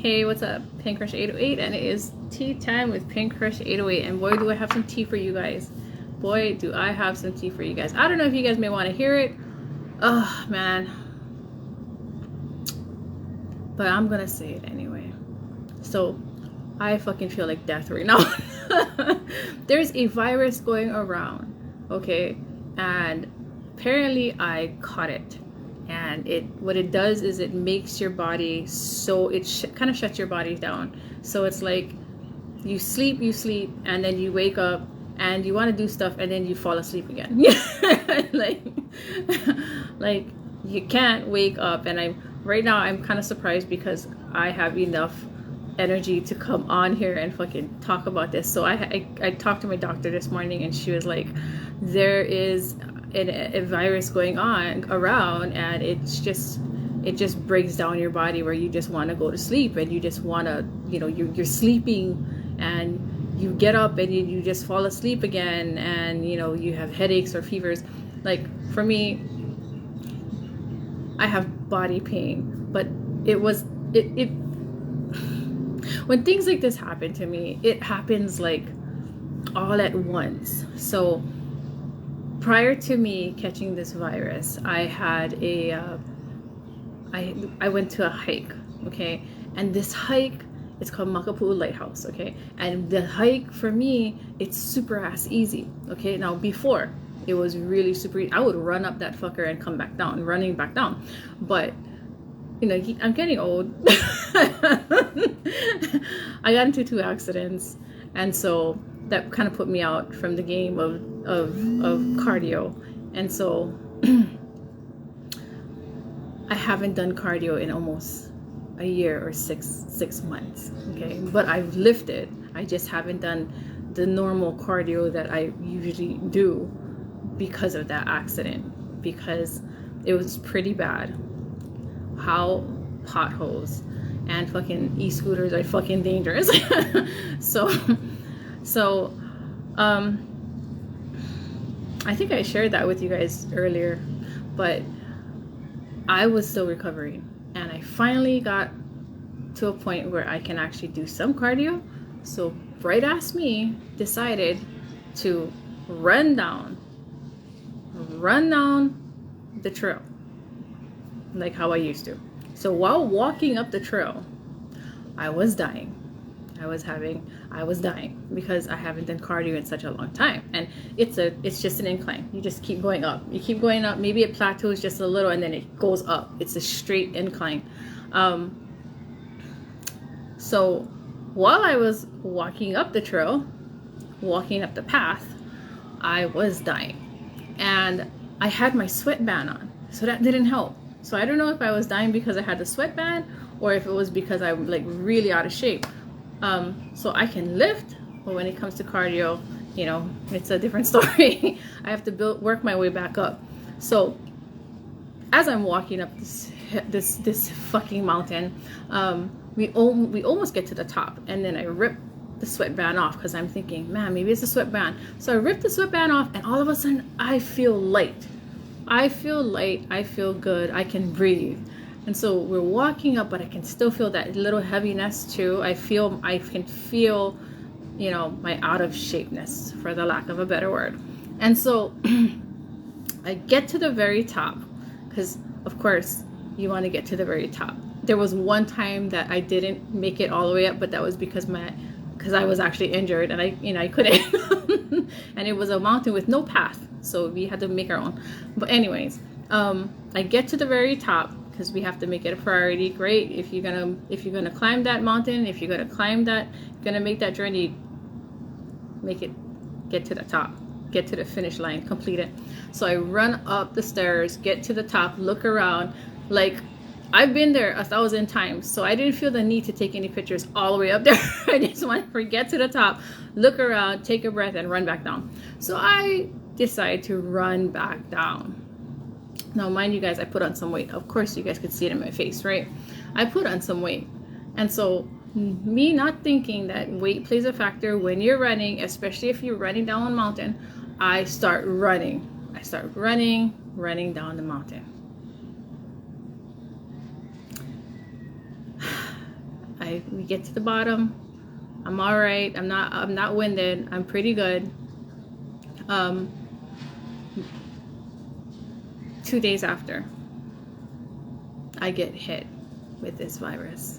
Hey, what's up? Pink Crush 808, and it is tea time with Pink Crush 808. And boy, do I have some tea for you guys. Boy, do I have some tea for you guys. I don't know if you guys may want to hear it. Oh, man. But I'm gonna say it anyway. So, I fucking feel like death right now. There's a virus going around, okay? And apparently I caught it. And what it does is it makes your body so it kind of shuts your body down. So it's like you sleep, and then you wake up and you want to do stuff, and then you fall asleep again. like you can't wake up. And right now I'm kind of surprised because I have enough energy to come on here and fucking talk about this. So I talked to my doctor this morning, and she was like, there is a virus going on around, and it just breaks down your body where you just want to go to sleep, and you just want to, you're sleeping and you get up and you just fall asleep again, and you have headaches or fevers. Like for me, I have body pain, but it when things like this happen to me, it happens like all at once. So prior to me catching this virus, I had I went to a hike, okay? And this hike, it's called Makapu'u Lighthouse, okay? And the hike for me, it's super ass easy, okay? Now before, it was really super easy. I would run up that fucker and come back down, running back down. But I'm getting old. I got into 2 accidents, and so that kind of put me out from the game of cardio. And so I haven't done cardio in almost a year or six months, okay? But I've lifted. I just haven't done the normal cardio that I usually do because of that accident, because it was pretty bad. How potholes and fucking e-scooters are fucking dangerous. so I think I shared that with you guys earlier, but I was still recovering, and I finally got to a point where I can actually do some cardio. So bright ass me decided to run down the trail like how I used to. So while walking up the trail, I was dying. I was dying because I haven't done cardio in such a long time. And it's just an incline. You just keep going up. You keep going up. Maybe it plateaus just a little, and then it goes up. It's a straight incline. So while I was walking up the trail, walking up the path, I was dying. And I had my sweatband on, so that didn't help. So I don't know if I was dying because I had the sweatband, or if it was because I'm like really out of shape. So I can lift, but when it comes to cardio, it's a different story. I have to work my way back up. So as I'm walking up this fucking mountain, we almost get to the top, and then I rip the sweatband off because I'm thinking, man, maybe it's a sweatband. So I rip the sweatband off, and all of a sudden I feel light. I feel good. I can breathe. And so we're walking up, but I can still feel that little heaviness too. I can feel, my out of shapeness, for the lack of a better word. And so I get to the very top, because of course you want to get to the very top. There was one time that I didn't make it all the way up, but that was because I was actually injured, and I couldn't. And it was a mountain with no path, so we had to make our own. But anyways, I get to the very top, because we have to make it a priority. Great. If you're gonna climb that mountain, if you're gonna make that journey, get to the top, get to the finish line, complete it. So I run up the stairs, get to the top, look around. Like, I've been there 1,000 times, so I didn't feel the need to take any pictures all the way up there. I just want to get to the top, look around, take a breath, and run back down. So I decided to run back down. Now, mind you guys, I put on some weight. Of course, you guys could see it in my face, right? I put on some weight. And so me not thinking that weight plays a factor when you're running, especially if you're running down a mountain, I start running. Running down the mountain. I we get to the bottom. I'm all right. I'm not winded. I'm pretty good. 2 days after, I get hit with this virus.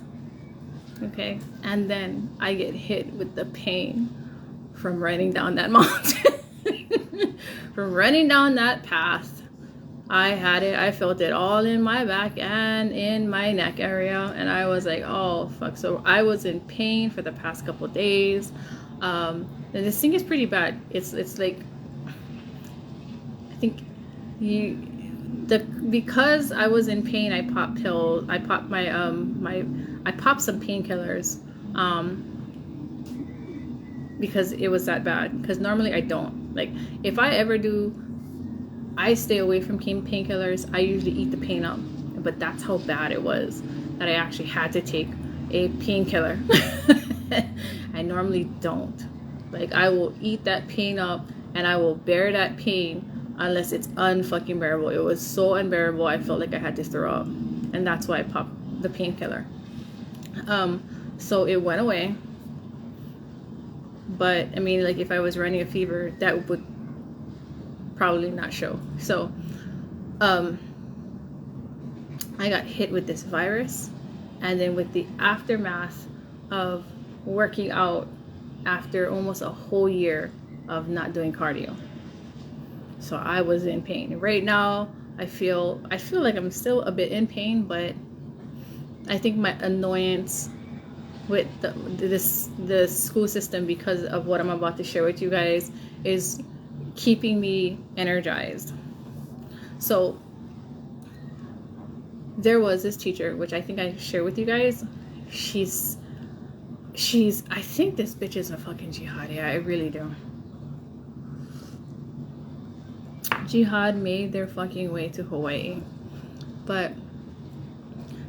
Okay, and then I get hit with the pain from running down that mountain. From running down that path. I felt it all in my back and in my neck area, and I was like, oh fuck. So I was in pain for the past couple of days. And this thing is pretty bad. It's like, I think because I was in pain, I popped pills. I popped I popped some painkillers, because it was that bad. Because normally I don't. Like, if I ever do, I stay away from painkillers. I usually eat the pain up. But that's how bad it was that I actually had to take a painkiller. I normally don't. Like, I will eat that pain up and I will bear that pain unless it's unfucking bearable. It was so unbearable, I felt like I had to throw up. And that's why I popped the painkiller. So it went away. But, I mean, like, if I was running a fever, that would probably not show. So I got hit with this virus, and then with the aftermath of working out after almost a whole year of not doing cardio. So I was in pain. Right now I feel like I'm still a bit in pain, but I think my annoyance with the school system, because of what I'm about to share with you guys, is keeping me energized. So there was this teacher, which I think I shared with you guys. She's I think this bitch is a fucking jihadi. I really do. Jihad made their fucking way to Hawaii. But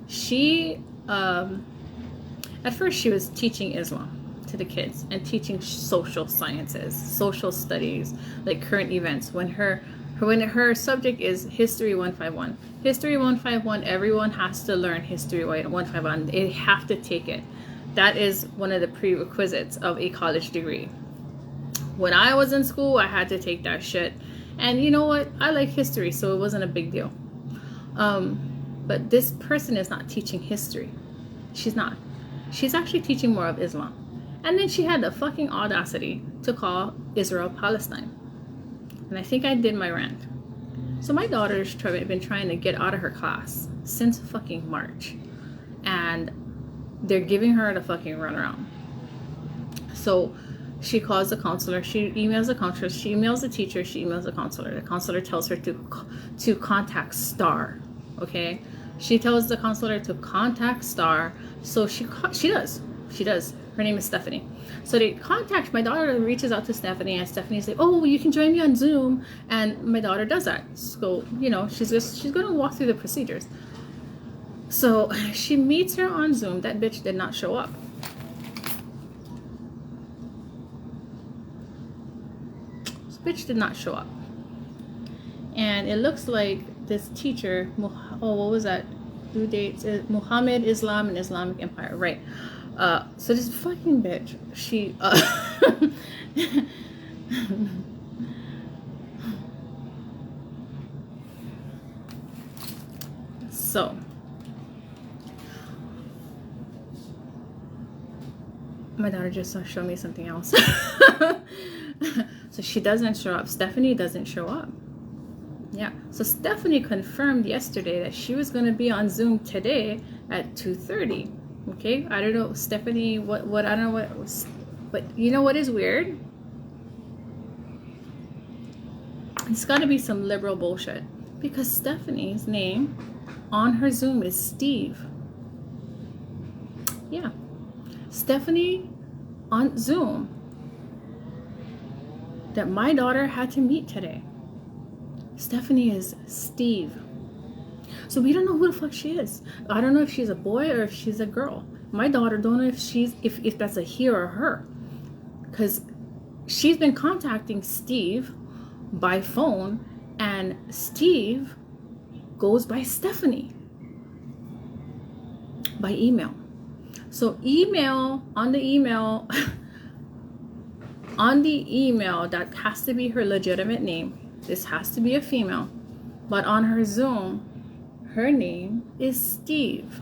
she at first she was teaching Islam to the kids and teaching social sciences, social studies, like current events. When her subject is History 151. History 151, everyone has to learn History 151. They have to take it. That is one of the prerequisites of a college degree. When I was in school, I had to take that shit. And you know what? I like history, so it wasn't a big deal. But this person is not teaching history. She's not. She's actually teaching more of Islam. And then she had the fucking audacity to call Israel Palestine. And I think I did my rant. So my daughter's been trying to get out of her class since fucking March. And they're giving her the fucking runaround. So she calls the counselor, she emails the counselor, she emails the teacher, she emails the counselor. The counselor tells her to contact STAR, okay? She tells the counselor to contact STAR, so she does. Her name is Stephanie. So they contact, my daughter reaches out to Stephanie, and Stephanie's like, oh, you can join me on Zoom. And my daughter does that. So, you know, she's going to walk through the procedures. So she meets her on Zoom. That bitch did not show up. This bitch did not show up. And it looks like this teacher, what was that? Due dates? Muhammad, Islam, and Islamic Empire. Right. So this fucking bitch, she, so, my daughter just showed me something else. So she doesn't show up. Stephanie doesn't show up. Yeah. So Stephanie confirmed yesterday that she was going to be on Zoom today at 2:30. Okay. I don't know, Stephanie, what, I don't know what was, but you know what is weird? It's got to be some liberal bullshit, because Stephanie's name on her Zoom is Steve. Yeah. Stephanie on Zoom that my daughter had to meet today. Stephanie is Steve. So we don't know who the fuck she is. I don't know if she's a boy or if she's a girl. My daughter don't know if that's a he or a her. Because she's been contacting Steve by phone, and Steve goes by Stephanie by email. So on the email that has to be her legitimate name. This has to be a female. But on her Zoom, her name is Steve.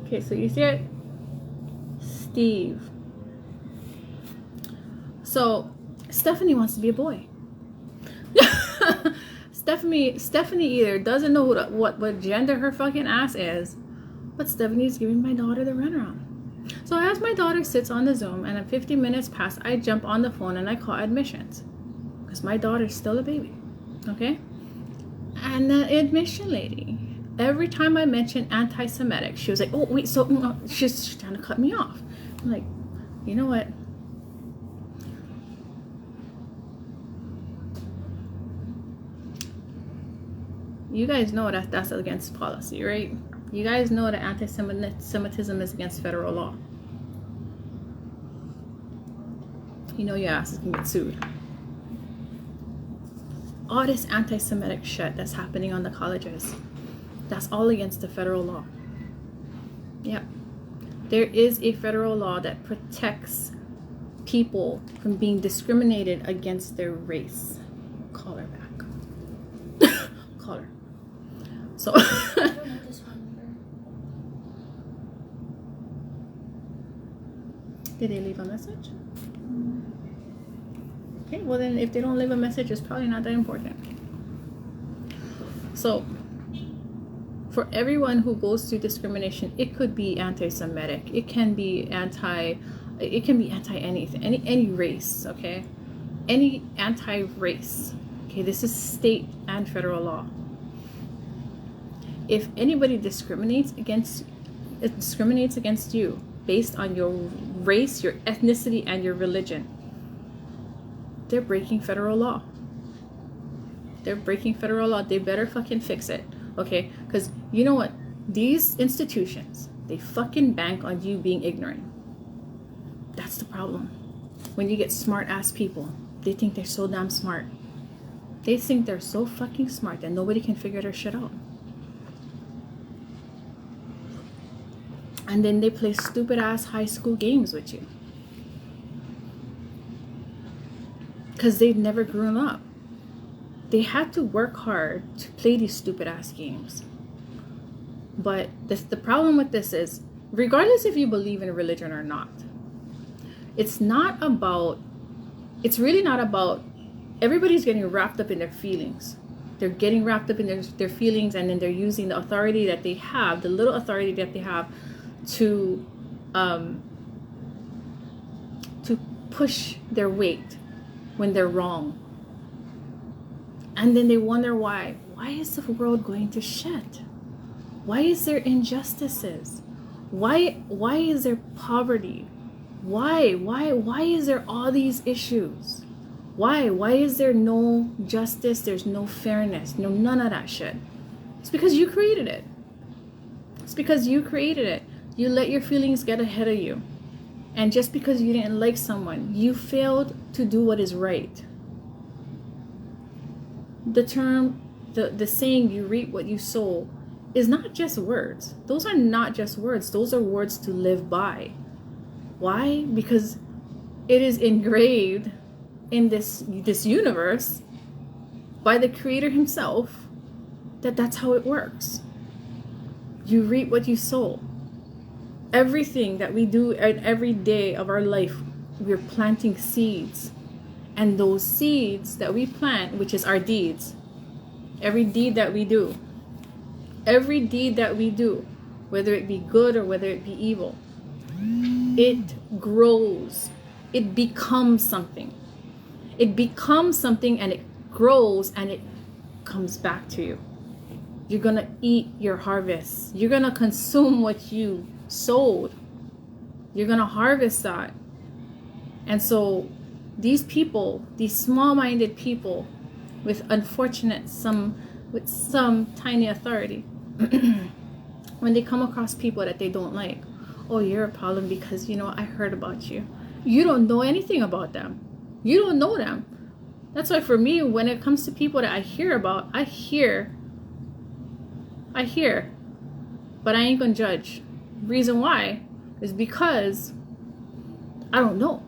Okay, so you see it? Steve. So Stephanie wants to be a boy. Stephanie either doesn't know what gender her fucking ass is, but Stephanie's giving my daughter the runaround. So as my daughter sits on the Zoom and at 50 minutes past, I jump on the phone and I call admissions because my daughter's still a baby. Okay? And the admission lady, every time I mention anti-Semitic, she was like, oh, wait, so she's trying to cut me off. I'm like, you know what? You guys know that that's against policy, right? You guys know that anti-Semitism is against federal law. You know your asses can get sued. All this anti-Semitic shit that's happening on the colleges, that's all against the federal law. Yep. There is a federal law that protects people from being discriminated against their race. Call her back. Call her. So I don't know this phone number. Did they leave a message? Okay, well then if they don't leave a message, it's probably not that important. So for everyone who goes through discrimination, it could be anti-Semitic, it can be anti anything, any race, okay? Any anti-race. Okay, this is state and federal law. If anybody discriminates against you based on your race, your ethnicity, and your religion, they're breaking federal law. They're breaking federal law. They better fucking fix it, okay? Because you know what? These institutions, they fucking bank on you being ignorant. That's the problem. When you get smart-ass people, they think they're so damn smart. They think they're so fucking smart that nobody can figure their shit out. And then they play stupid-ass high school games with you. Because they've never grown up. They had to work hard to play these stupid-ass games. But the problem with this is, regardless if you believe in religion or not, it's really not about, everybody's getting wrapped up in their feelings. They're getting wrapped up in their feelings, and then they're using the authority that they have, the little authority that they have, to push their weight when they're wrong. And then they wonder why is the world going to shit? Why is there injustices? Why is there poverty? Why is there all these issues? Why is there no justice? There's no fairness, none of that shit. It's because you created it. It's because you created it. You let your feelings get ahead of you. And just because you didn't like someone, you failed to do what is right. The saying, you reap what you sow, is not just words. Those are not just words. Those are words to live by. Why? Because it is engraved in this universe by the Creator himself that's how it works. You reap what you sow. Everything that we do every day of our life, we're planting seeds. And those seeds that we plant, which is our deeds, every deed that we do, whether it be good or whether it be evil, it grows. It becomes something. It becomes something, and it grows, and it comes back to you. You're going to eat your harvest. You're going to consume what you sowed. You're going to harvest that. And so these people, these small-minded people with some tiny authority, when they come across people that they don't like, oh, you're a problem because, I heard about you. You don't know anything about them. You don't know them. That's why for me, when it comes to people that I hear about, I hear, but I ain't gonna judge. Reason why is because I don't know.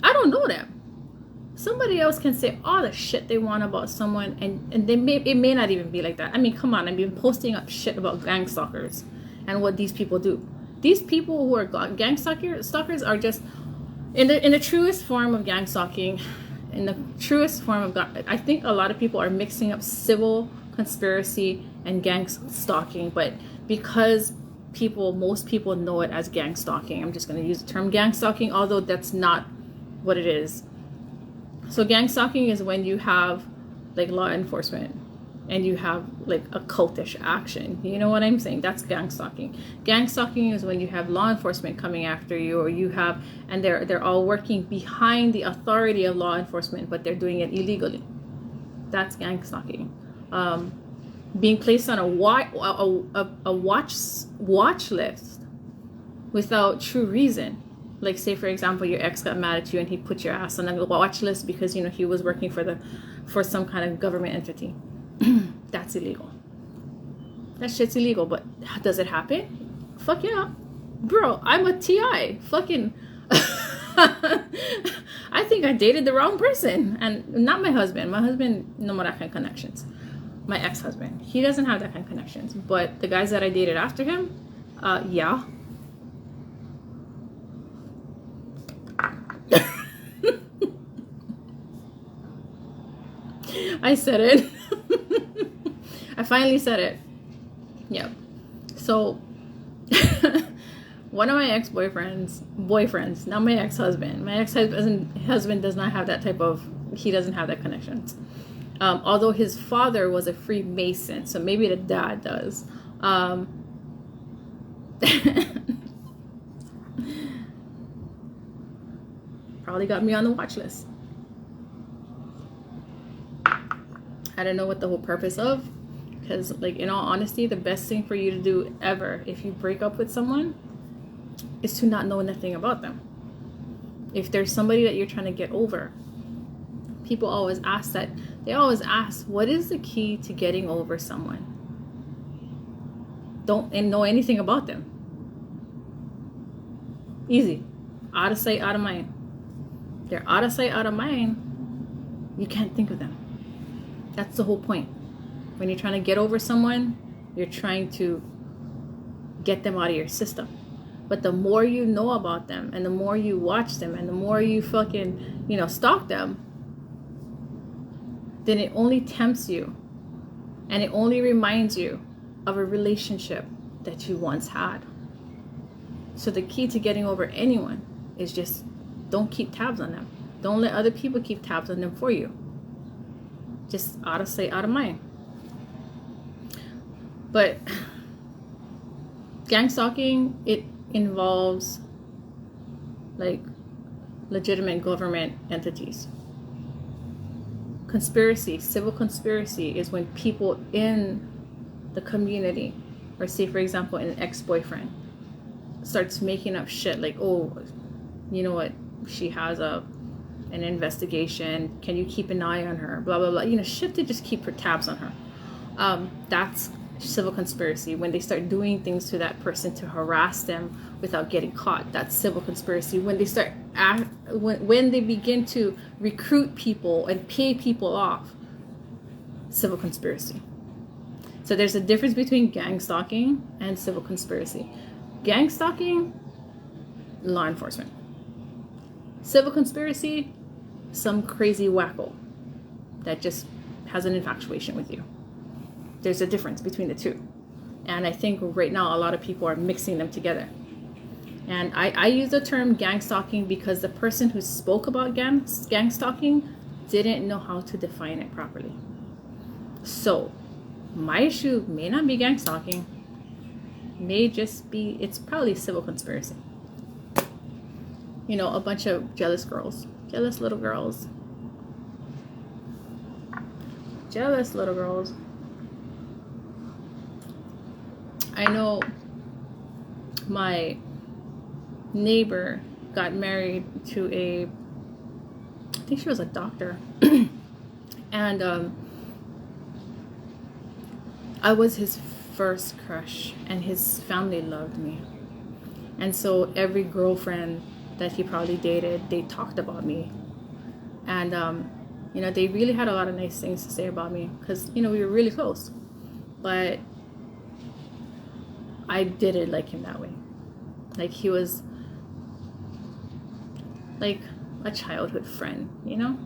I don't know them. Somebody else can say all the shit they want about someone, and it may not even be like that. I mean, come on, I've been posting up shit about gang stalkers and what these people do. These people who are gang stalkers are just in the truest form of gang stalking. In the truest form of I think a lot of people are mixing up civil conspiracy and gang stalking, but because most people know it as gang stalking, I'm just going to use the term gang stalking, although that's not what it is. So gang stalking is when you have like law enforcement and you have like a cultish action. You know what I'm saying? That's gang stalking. Gang stalking is when you have law enforcement coming after you, or you have, and they're all working behind the authority of law enforcement, but they're doing it illegally. That's gang stalking. Being placed on a watch list without true reason. Like, say for example, your ex got mad at you and he put your ass on a watch list because, you know, he was working for some kind of government entity. That's illegal. That shit's illegal. But does it happen? Fuck yeah, bro. I'm a TI. Fucking. I think I dated the wrong person, and not my husband. My husband, no more that kind of connections. My ex-husband, he doesn't have that kind of connections. But the guys that I dated after him, yeah. I said it. I finally said it. Yep. So one of my boyfriends, not my ex-husband. My ex-husband does not have that he doesn't have that connections. Although his father was a Freemason, so maybe the dad does. Probably got me on the watch list. I don't know what the whole purpose of, because, like, in all honesty, the best thing for you to do ever if you break up with someone is to not know nothing about them. If there's somebody that you're trying to get over, people always ask that. They always ask, what is the key to getting over someone? Don't know anything about them. Easy. Out of sight, out of mind. They're out of sight, out of mind. You can't think of them. That's the whole point. When you're trying to get over someone, you're trying to get them out of your system. But the more you know about them, and the more you watch them, and the more you fucking, stalk them, then it only tempts you. And it only reminds you of a relationship that you once had. So the key to getting over anyone is just don't keep tabs on them. Don't let other people keep tabs on them for you. Just out of sight, out of mind. But gang stalking, it involves like legitimate government entities. Conspiracy, civil conspiracy, is when people in the community, or say for example an ex-boyfriend, starts making up shit like, oh, you know what, she has an investigation, can you keep an eye on her, blah blah blah, shit to just keep her tabs on her. That's civil conspiracy. When they start doing things to that person to harass them without getting caught, that's civil conspiracy. When they start when they begin to recruit people and pay people off, civil conspiracy. So there's a difference between gang stalking and civil conspiracy. Gang stalking, law enforcement. Civil conspiracy, some crazy wacko that just has an infatuation with you. There's a difference between the two. And I think right now a lot of people are mixing them together. And I use the term gang stalking because the person who spoke about gang stalking didn't know how to define it properly. So my issue may not be gang stalking, may just be, it's probably civil conspiracy. A bunch of jealous little girls. I know my neighbor got married to I think she was a doctor. And I was his first crush, and his family loved me. And so every girlfriend that he probably dated, they talked about me. And, you know, they really had a lot of nice things to say about me because, you know, we were really close. But I didn't like him that way. Like, he was like a childhood friend, you know?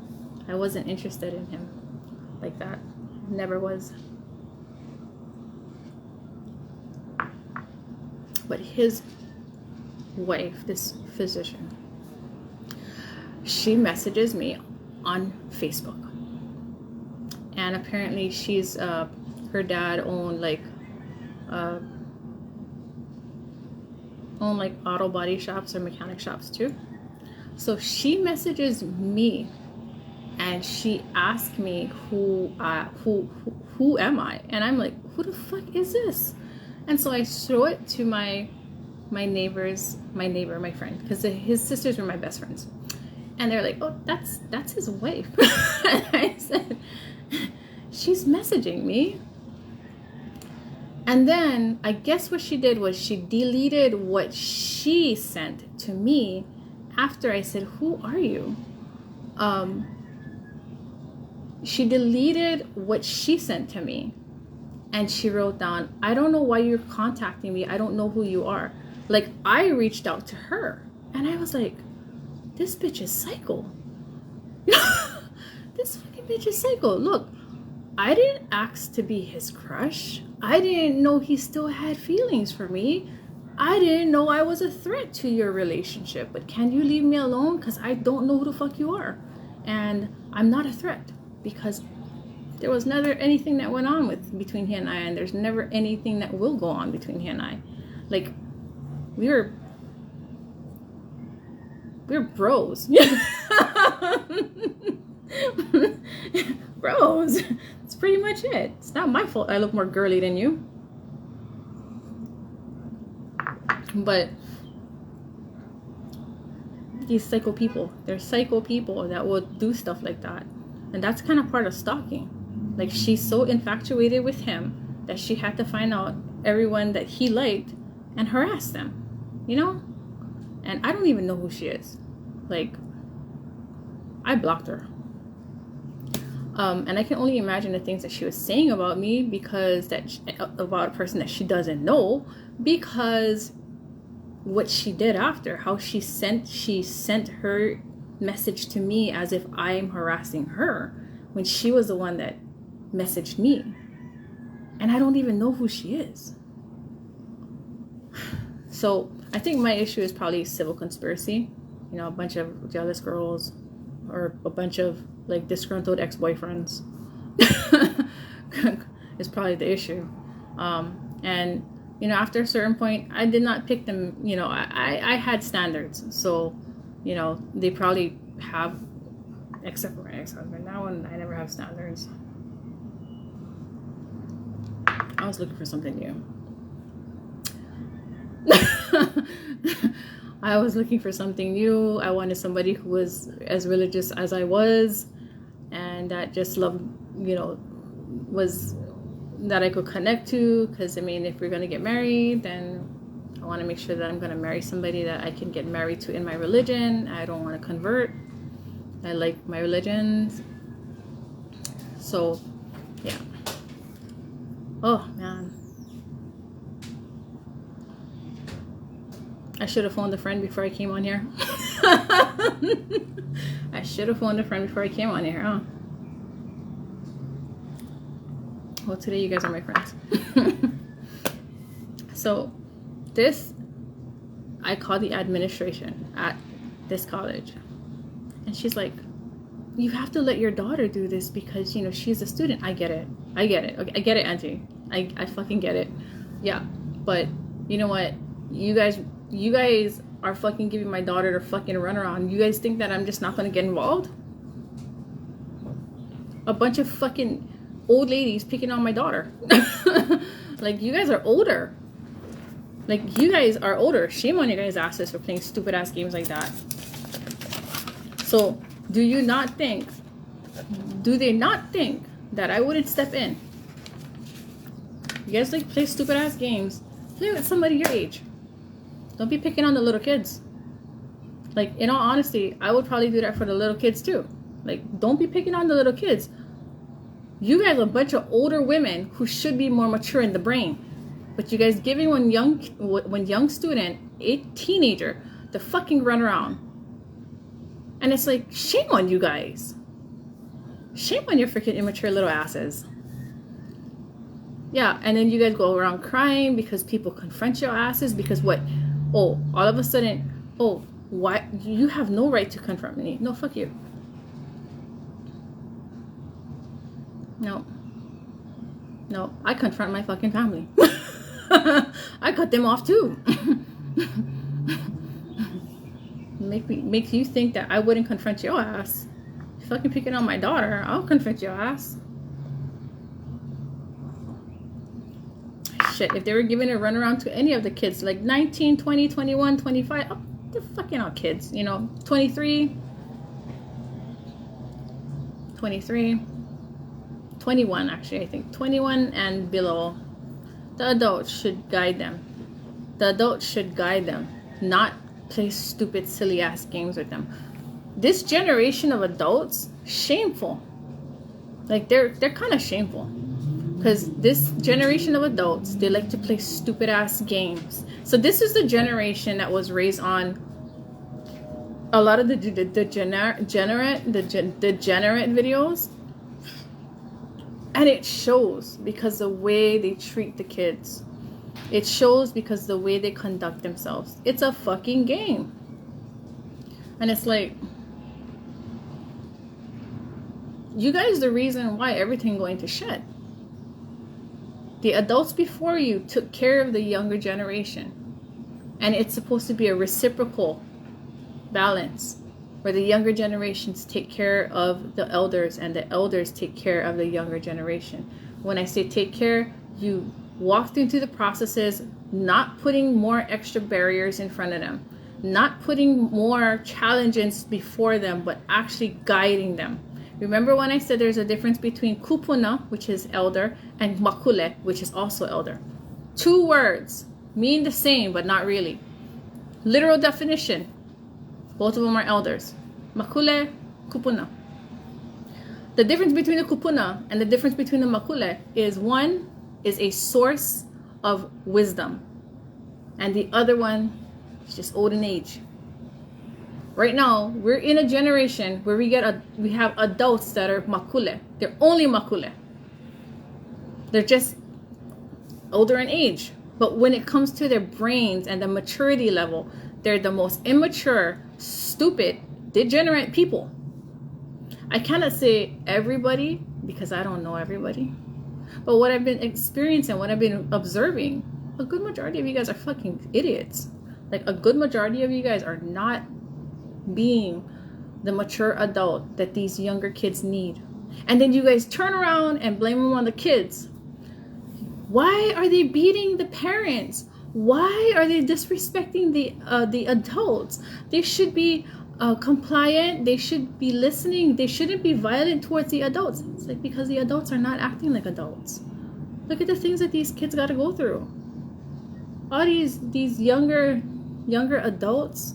I wasn't interested in him like that. Never was. But his wife, this physician, she messages me on Facebook. And apparently she's, her dad owned like auto body shops or mechanic shops too. So she messages me and she asked me who am I? And I'm like, who the fuck is this? And so I show it to my friend, because his sisters were my best friends. And they're like, oh, that's his wife. And I said, she's messaging me. And then I guess what she did was she deleted what she sent to me after I said, who are you? She deleted what she sent to me. And she wrote down, I don't know why you're contacting me. I don't know who you are. Like, I reached out to her. And I was like, this bitch is psycho. This fucking bitch is psycho. Look, I didn't ask to be his crush. I didn't know he still had feelings for me. I didn't know I was a threat to your relationship. But can you leave me alone? Because I don't know who the fuck you are. And I'm not a threat. Because there was never anything that went on between he and I. And there's never anything that will go on between he and I. Like, we're bros. Bros. That's pretty much it. It's not my fault I look more girly than you. But these psycho people, they're psycho people that will do stuff like that. And that's kind of part of stalking. Like, she's so infatuated with him that she had to find out everyone that he liked and harass them. You know? And I don't even know who she is. Like, I blocked her. And I can only imagine the things that she was saying about me about a person that she doesn't know, because what she did after, how she sent her message to me as if I'm harassing her when she was the one that messaged me. And I don't even know who she is. So I think my issue is probably civil conspiracy. You know, a bunch of jealous girls or a bunch of like disgruntled ex-boyfriends is probably the issue. And you know, after a certain point, I did not pick them. You know, I had standards. So, you know, they probably have, except for my ex-husband. That one, I never have standards. I was looking for something new. I was looking for something new. I wanted somebody who was as religious as I was, and that just loved, you know, was that I could connect to. Because I mean, if we're gonna get married, then I want to make sure that I'm gonna marry somebody that I can get married to in my religion. I don't want to convert. I like my religion. So, yeah. Oh man. I should have phoned a friend before I came on here. I should have phoned a friend before I came on here, huh? Well, today you guys are my friends. So, this, I call the administration at this college. And she's like, you have to let your daughter do this because, you know, she's a student. I get it. Okay, I get it, Auntie. I fucking get it. Yeah. But, you know what? You guys are fucking giving my daughter the fucking runaround. You guys think that I'm just not gonna get involved? A bunch of fucking old ladies picking on my daughter. Like, you guys are older. Like, you guys are older. Shame on you guys' asses for playing stupid ass games like that. So, do you not think Do they not think that I wouldn't step in? You guys like play stupid ass games. Play with somebody your age. Don't be picking on the little kids. Like, in all honesty, I would probably do that for the little kids too. Like, don't be picking on the little kids. You guys are a bunch of older women who should be more mature in the brain. But you guys giving one young student, a teenager, to fucking run around. And it's like, shame on you guys. Shame on your freaking immature little asses. Yeah, and then you guys go around crying because people confront your asses because what? Oh, all of a sudden, oh, why? You have no right to confront me. No, fuck you. No, I confront my fucking family. I cut them off too. Makes you think that I wouldn't confront your ass. You fucking picking on my daughter, I'll confront your ass. Shit, if they were giving a runaround to any of the kids, like 19, 20, 21, 25, oh, they're fucking all kids, 23, 21 actually, I think 21 and below. The adults should guide them. Not play stupid silly ass games with them. This generation of adults, shameful. Like, they're kind of shameful, because this generation of adults, they like to play stupid ass games. So this is the generation that was raised on a lot of the degenerate videos. And it shows because the way they treat the kids. It shows because the way they conduct themselves. It's a fucking game. And it's like, you guys are the reason why everything going to shit. The adults before you took care of the younger generation. And it's supposed to be a reciprocal balance, where the younger generations take care of the elders and the elders take care of the younger generation. When I say take care, you walked into the processes, not putting more extra barriers in front of them, not putting more challenges before them, but actually guiding them. Remember when I said there's a difference between kupuna, which is elder, and makule, which is also elder. Two words mean the same, but not really. Literal definition, both of them are elders. Makule, kupuna. The difference between the kupuna and the difference between the makule is one is a source of wisdom, and the other one is just old in age. Right now, we're in a generation where we have adults that are makule. They're only makule. They're just older in age. But when it comes to their brains and the maturity level, they're the most immature, stupid, degenerate people. I cannot say everybody because I don't know everybody. But what I've been experiencing, what I've been observing, a good majority of you guys are fucking idiots. Like, a good majority of you guys are not being the mature adult that these younger kids need. And then you guys turn around and blame them on the kids. Why are they beating the parents? Why are they disrespecting the adults? They should be compliant. They should be listening. They shouldn't be violent towards the adults. It's like, because the adults are not acting like adults. Look at the things that these kids got to go through. All these younger adults,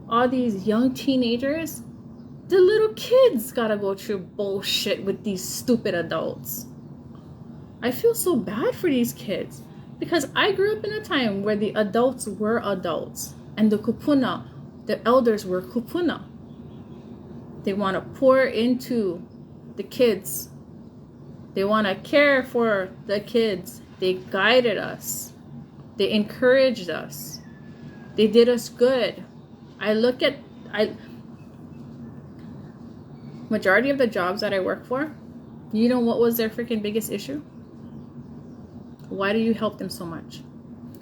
all these young teenagers, the little kids got to go through bullshit with these stupid adults. I feel so bad for these kids, because I grew up in a time where the adults were adults and the kupuna, the elders were kupuna. They want to pour into the kids. They want to care for the kids. They guided us. They encouraged us. They did us good. Majority of the jobs that I work for, you know what was their freaking biggest issue? Why do you help them so much?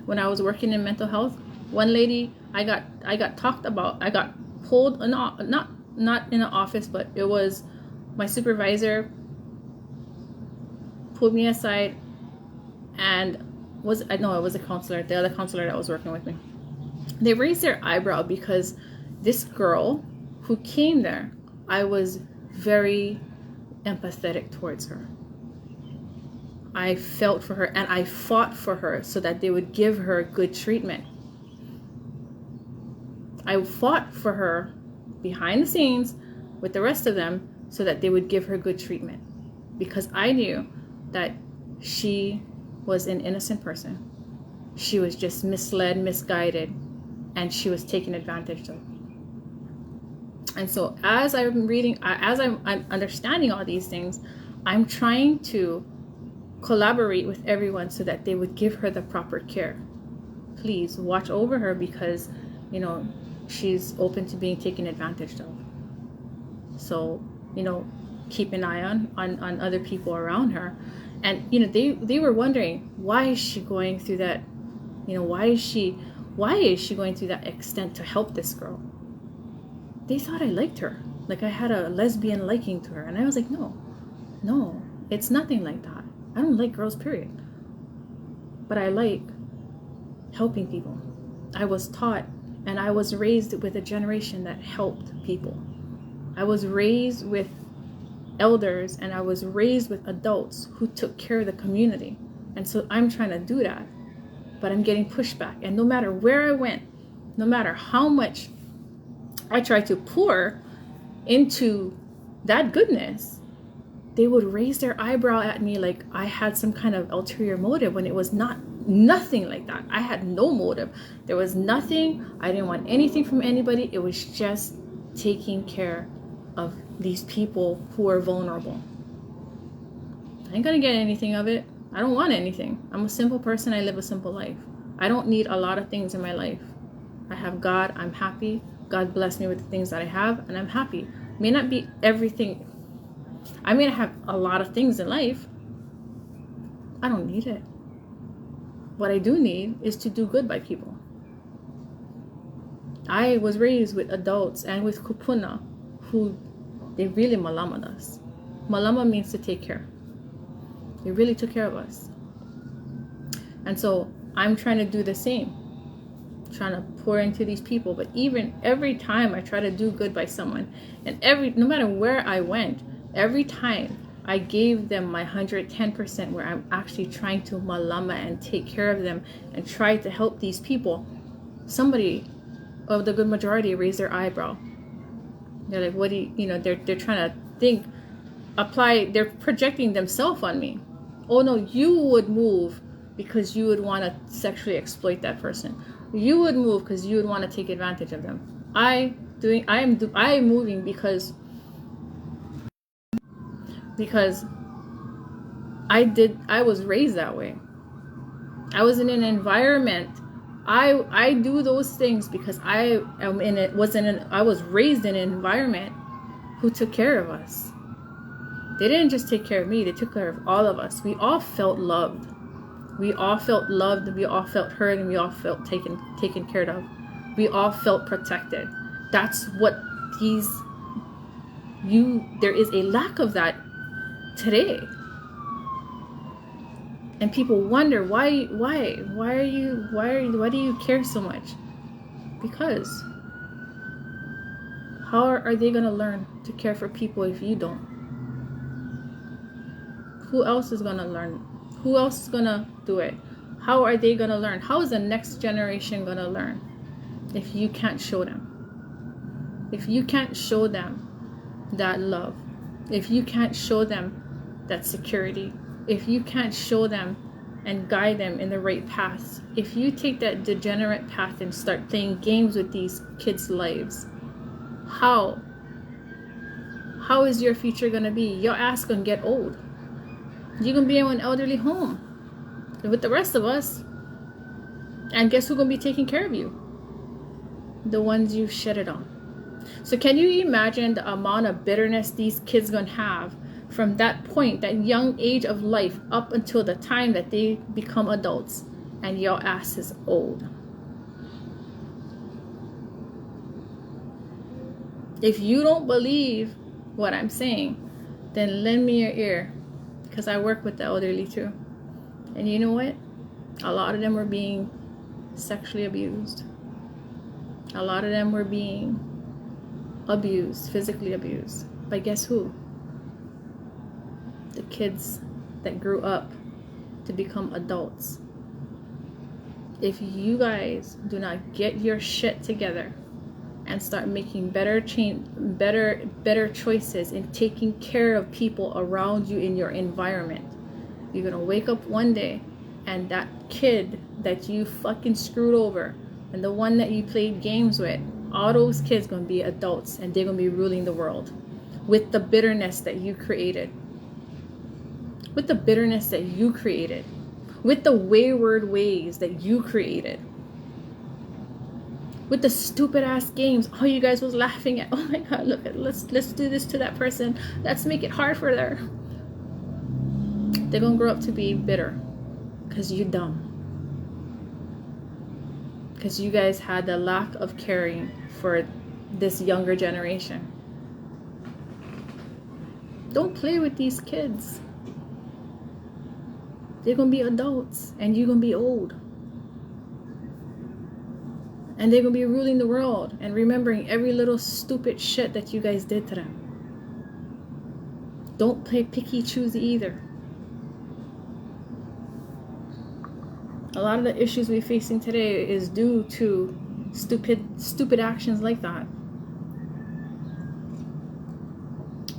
When I was working in mental health, one lady, I got talked about. I got pulled, not in the office, but it was my supervisor pulled me aside, and it was a counselor, the other counselor that was working with me. They raised their eyebrow because this girl who came there, I was very empathetic towards her. I felt for her and I fought for her so that they would give her good treatment. I fought for her behind the scenes with the rest of them so that they would give her good treatment, because I knew that she was an innocent person. She was just misled, misguided, and she was taken advantage of. And so as I'm reading, as I'm understanding all these things, I'm trying to collaborate with everyone so that they would give her the proper care. Please watch over her, because, you know, she's open to being taken advantage of. So, you know, keep an eye on other people around her. And, you know, they were wondering, why is she going through that? You know, why is she going through that extent to help this girl? They thought I liked her, like I had a lesbian liking to her. And I was like, no, it's nothing like that. I don't like girls, period. But I like helping people. I was taught and I was raised with a generation that helped people. I was raised with elders and I was raised with adults who took care of the community. And so I'm trying to do that, but I'm getting pushback. And no matter where I went, no matter how much I tried to pour into that goodness, they would raise their eyebrow at me like I had some kind of ulterior motive, when it was nothing like that. I had no motive. There was nothing. I didn't want anything from anybody. It was just taking care of these people who are vulnerable. I ain't gonna get anything of it. I don't want anything. I'm a simple person. I live a simple life. I don't need a lot of things in my life. I have God. I'm happy. God bless me with the things that I have, and I'm happy. May not be everything. I may not have a lot of things in life. I don't need it. What I do need is to do good by people. I was raised with adults and with kupuna who, they really malamaed us. Malama means to take care. They really took care of us. And so I'm trying to do the same. Trying to pour into these people. But even every time I try to do good by someone, and no matter where I went, every time I gave them my 110%, where I'm actually trying to malama and take care of them and try to help these people, somebody, or the good majority, raise their eyebrow. They're like, what do you know, they're trying to think, they're projecting themselves on me. Oh no, you would move because you would want to sexually exploit that person. You would move because you would want to take advantage of them. I am moving because I was raised that way. I was in an environment. I do those things because I was raised in an environment who took care of us. They didn't just take care of me, they took care of all of us. We all felt loved. We all felt loved, we all felt heard, and we all felt taken care of. We all felt protected. That's what there is a lack of that today. And people wonder why do you care so much? Because how are they going to learn to care for people if you don't? Who else is going to learn? Who else is going to do it? How are they going to learn? How is the next generation going to learn if you can't show them? If you can't show them that love, if you can't show them that security, if you can't show them and guide them in the right paths, if you take that degenerate path and start playing games with these kids' lives, how is your future going to be? Your ass going to get old. You're going to be in an elderly home with the rest of us. And guess who's going to be taking care of you? The ones you've shedded on. So can you imagine the amount of bitterness these kids going to have from that point, that young age of life, up until the time that they become adults and your ass is old? If you don't believe what I'm saying, then lend me your ear, because I work with the elderly too. And you know what? A lot of them were being sexually abused. A lot of them were being abused, physically abused. But guess who? the kids that grew up to become adults. If you guys do not get your shit together and start making better choices in taking care of people around you in your environment, you're gonna wake up one day and that kid that you fucking screwed over and the one that you played games with, all those kids gonna be adults and they're gonna be ruling the world with the bitterness that you created. With the bitterness that you created. With the wayward ways that you created. With the stupid ass games all you guys was laughing at. Oh my god, look at let's do this to that person. Let's make it hard for her. They're gonna grow up to be bitter because you're dumb. Because you guys had the lack of caring for this younger generation. Don't play with these kids. They're gonna be adults and you're gonna be old. And they're gonna be ruling the world and remembering every little stupid shit that you guys did to them. Don't play picky choosy either. A lot of the issues we're facing today is due to stupid actions like that.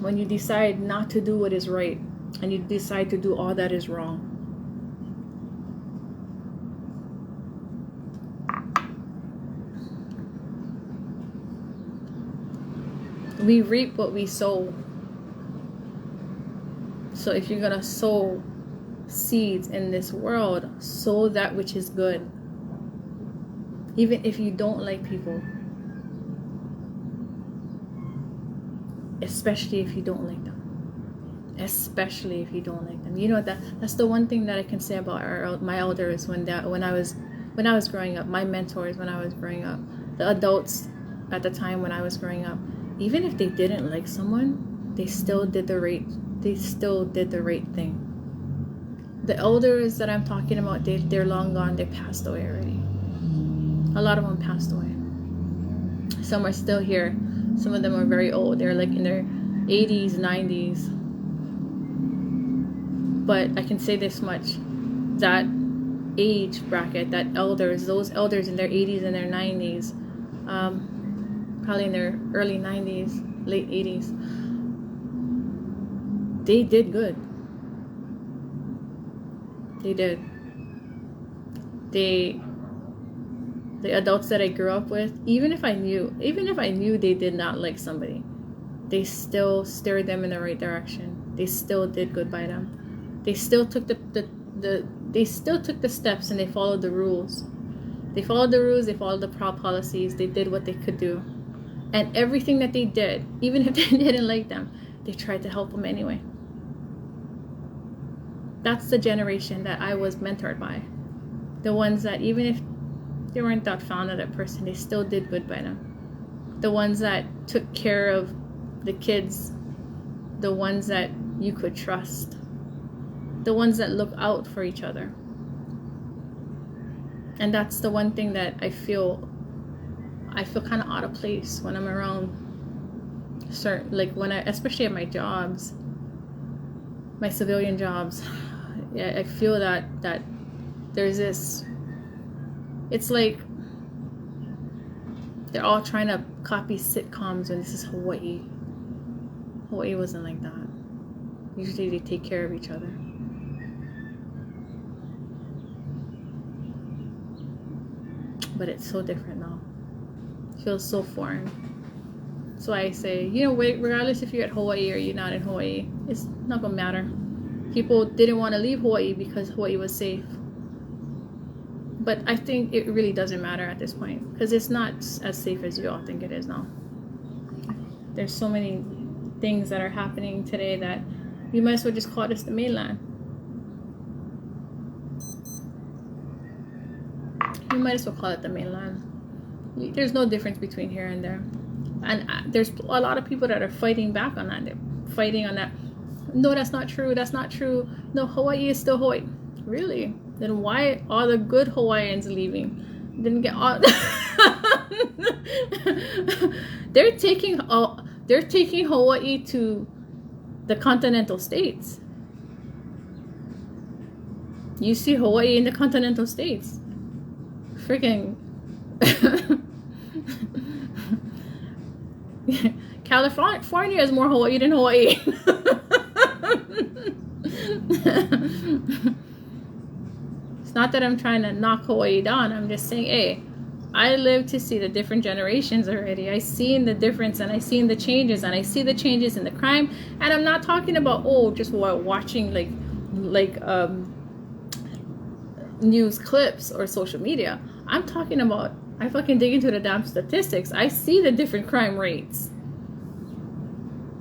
When you decide not to do what is right and you decide to do all that is wrong. We reap what we sow. So if you're gonna sow seeds in this world, sow that which is good. Even if you don't like people. Especially if you don't like them. Especially if you don't like them. You know, that's the one thing that I can say about my elders when I was growing up, my mentors when I was growing up, the adults at the time when I was growing up. Even if they didn't like someone, they still did the right thing. The elders that I'm talking about, they're long gone. They passed away already. A lot of them passed away. Some are still here. Some of them are very old. They're like in their 80s, 90s. But I can say this much. That age bracket, those elders in their 80s and their 90s, probably in their early 90s, late 80s, they did good. They did. The adults that I grew up with, even if I knew they did not like somebody, they still steered them in the right direction. They still did good by them. They still took the steps and they followed the rules. They followed the rules, they followed the policies, they did what they could do. And everything that they did, even if they didn't like them, they tried to help them anyway. That's the generation that I was mentored by. The ones that even if they weren't that fond of that person, they still did good by them. The ones that took care of the kids. The ones that you could trust. The ones that look out for each other. And that's the one thing that I feel kind of out of place when I'm around certain, like when especially at my jobs, my civilian jobs. Yeah, I feel that there's this, it's like they're all trying to copy sitcoms when this is Hawaii. Hawaii wasn't like that. Usually they take care of each other. But it's so different now. It feels so foreign. So I say, regardless if you're at Hawaii or you're not in Hawaii, it's not gonna matter. People didn't want to leave Hawaii because Hawaii was safe. But I think it really doesn't matter at this point because it's not as safe as you all think it is now. There's so many things that are happening today that you might as well just call this the mainland. You might as well call it the mainland. There's no difference between here and there. And there's a lot of people that are fighting back on that. They're fighting on that. No, that's not true. That's not true. No, Hawaii is still Hawaii. Really? Then why are the good Hawaiians leaving? Didn't get all. They're taking Hawaii to the continental states. You see Hawaii in the continental states. Freaking California is more Hawaii than Hawaii. It's not that I'm trying to knock Hawaii down. I'm just saying, hey, I live to see the different generations already. I seen the difference, and I seen the changes, and I see the changes in the crime. And I'm not talking about just watching like news clips or social media. I'm talking about, I fucking dig into the damn statistics. I see the different crime rates.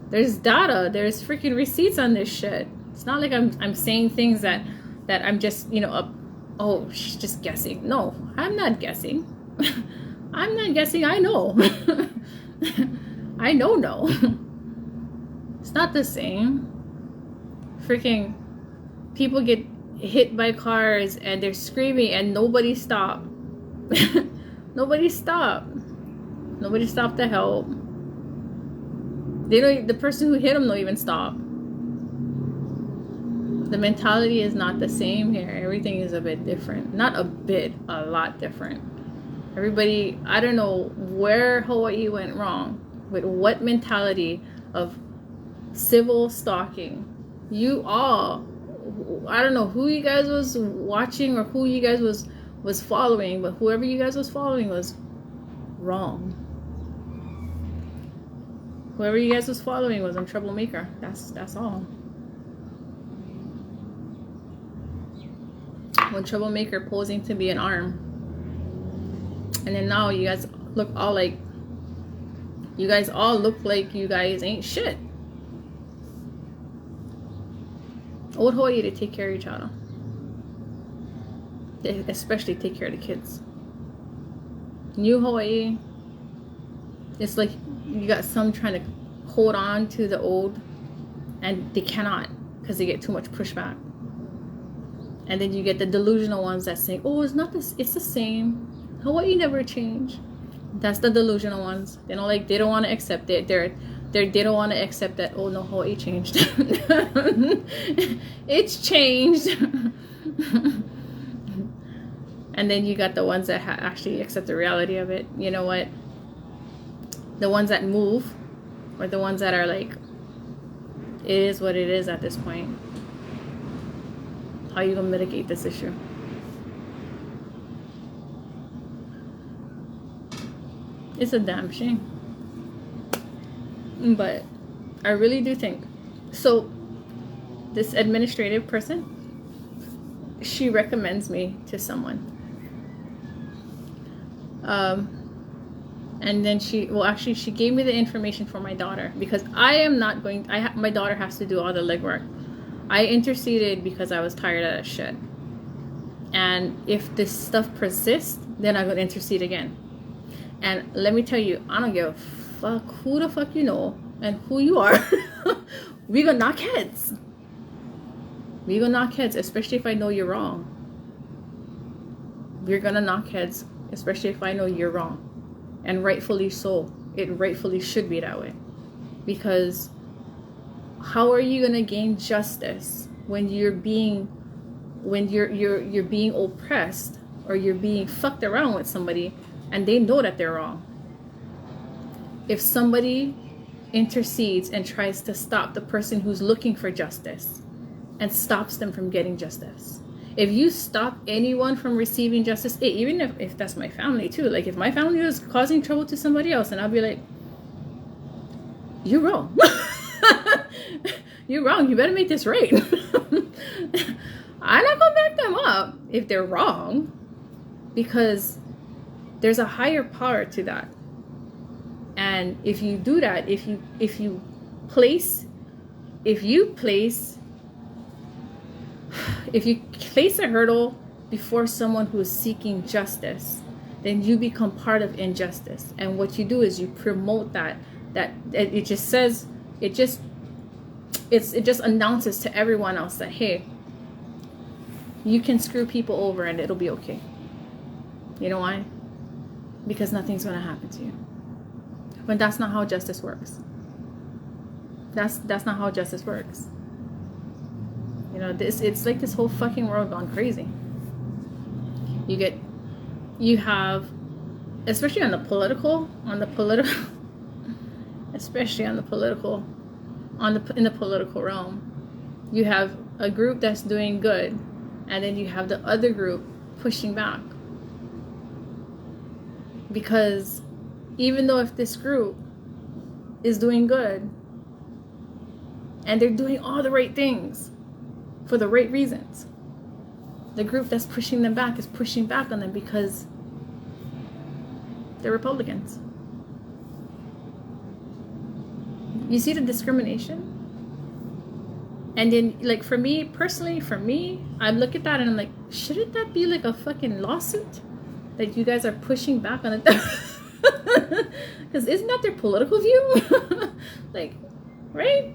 There's data. There's freaking receipts on this shit. It's not like I'm saying things that I'm just, she's just guessing. No, I'm not guessing. I'm not guessing. I know. I know. It's not the same. Freaking people get hit by cars and they're screaming and nobody stopped. Nobody stopped to help. The person who hit them don't even stop. The mentality is not the same here. Everything is a bit different. Not a bit, a lot different. Everybody, I don't know where Hawaii went wrong with what mentality of civil stalking. You all, I don't know who you guys was watching or who you guys was following, but whoever you guys was following was wrong. Whoever you guys was following was a troublemaker. That's all. One troublemaker posing to be an arm. And then now you guys look all like, you guys all look like you guys ain't shit. Old Hawaii to take care of each other. They especially take care of the kids. New Hawaii, it's like you got some trying to hold on to the old and they cannot because they get too much pushback. And then you get the delusional ones that say, oh, it's not this, it's the same. Hawaii never changed. That's the delusional ones. They don't want to accept it. They don't want to accept that, oh no, Hawaii changed. It's changed. And then you got the ones that actually accept the reality of it. You know what? The ones that move, or the ones that are like, it is what it is at this point. How are you gonna mitigate this issue? It's a damn shame. But I really do think so. This administrative person, she recommends me to someone. And then she gave me the information for my daughter, because I am not going, my daughter has to do all the legwork. I interceded because I was tired of that shit. And if this stuff persists, then I'm going to intercede again. And let me tell you, I don't give a fuck who the fuck you know and who you are. We gonna knock heads. We gonna knock heads, especially if I know you're wrong. We're gonna knock heads, especially if I know you're wrong. And rightfully so. It rightfully should be that way. Because how are you gonna gain justice when you're being oppressed, or you're being fucked around with somebody and they know that they're wrong? If somebody intercedes and tries to stop the person who's looking for justice and stops them from getting justice, if you stop anyone from receiving justice, even if that's my family too, like if my family was causing trouble to somebody else, and I'll be like, you're wrong. You're wrong, you better make this right. I'm not gonna back them up if they're wrong, because there's a higher power to that. And if you do that, if you place a hurdle before someone who is seeking justice, then you become part of injustice. And what you do is you promote that it just announces to everyone else that, hey, you can screw people over and it'll be okay. You know why? Because nothing's going to happen to you. But that's not how justice works. That's not how justice works. You know, it's like this whole fucking world gone crazy. You have, especially on the political, especially on the political, in the political realm, you have a group that's doing good, and then you have the other group pushing back. Because even though if this group is doing good, and they're doing all the right things for the right reasons, the group that's pushing them back is pushing back on them because they're Republicans. You see the discrimination? And then, like, for me personally, I look at that and I'm like, shouldn't that be like a fucking lawsuit that you guys are pushing back on it? Because isn't that their political view? Like, right?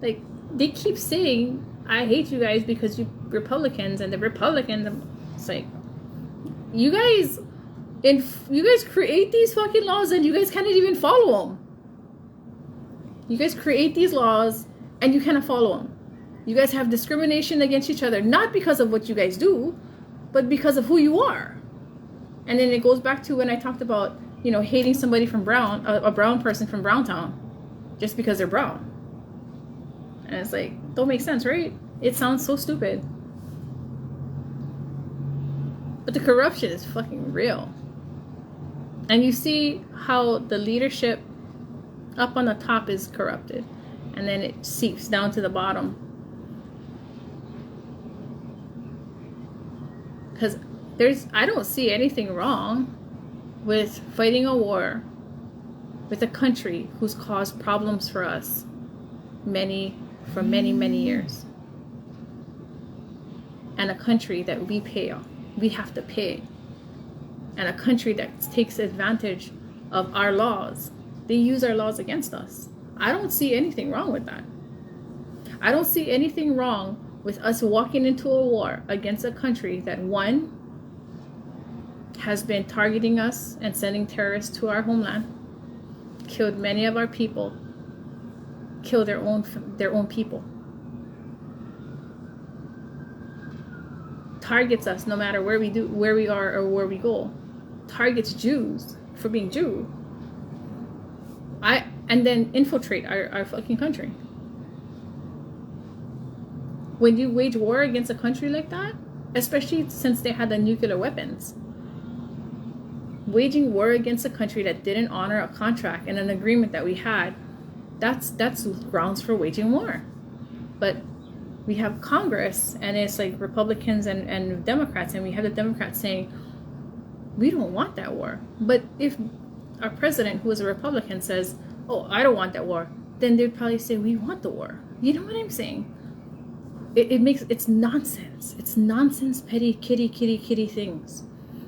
Like, they keep saying, I hate you guys because you Republicans, and the Republicans, it's like, you guys create these fucking laws and you guys can't even follow them. You guys create these laws and you cannot follow them. You guys have discrimination against each other, not because of what you guys do, but because of who you are. And then it goes back to when I talked about, you know, hating somebody from a brown person from Browntown just because they're brown. And it's like, don't make sense, right? It sounds so stupid. But the corruption is fucking real. And you see how the leadership up on the top is corrupted, and then it seeps down to the bottom. Because I don't see anything wrong with fighting a war with a country who's caused problems for us for many years, and a country that we have to pay, and a country that takes advantage of our laws. They use our laws against us. I don't see anything wrong with that. I don't see anything wrong with us walking into a war against a country that, one, has been targeting us and sending terrorists to our homeland, killed many of our people, killed their own people, targets us no matter where we are or where we go, targets Jews for being Jew, and then infiltrate our fucking country. When you wage war against a country like that, especially since they had the nuclear weapons, waging war against a country that didn't honor a contract and an agreement that we had, that's grounds for waging war. But we have Congress, and it's like Republicans and Democrats, and we have the Democrats saying, we don't want that war. But if our president, who is a Republican, says, oh, I don't want that war, then they'd probably say, we want the war. You know what I'm saying? It's nonsense. It's nonsense, petty, kitty things.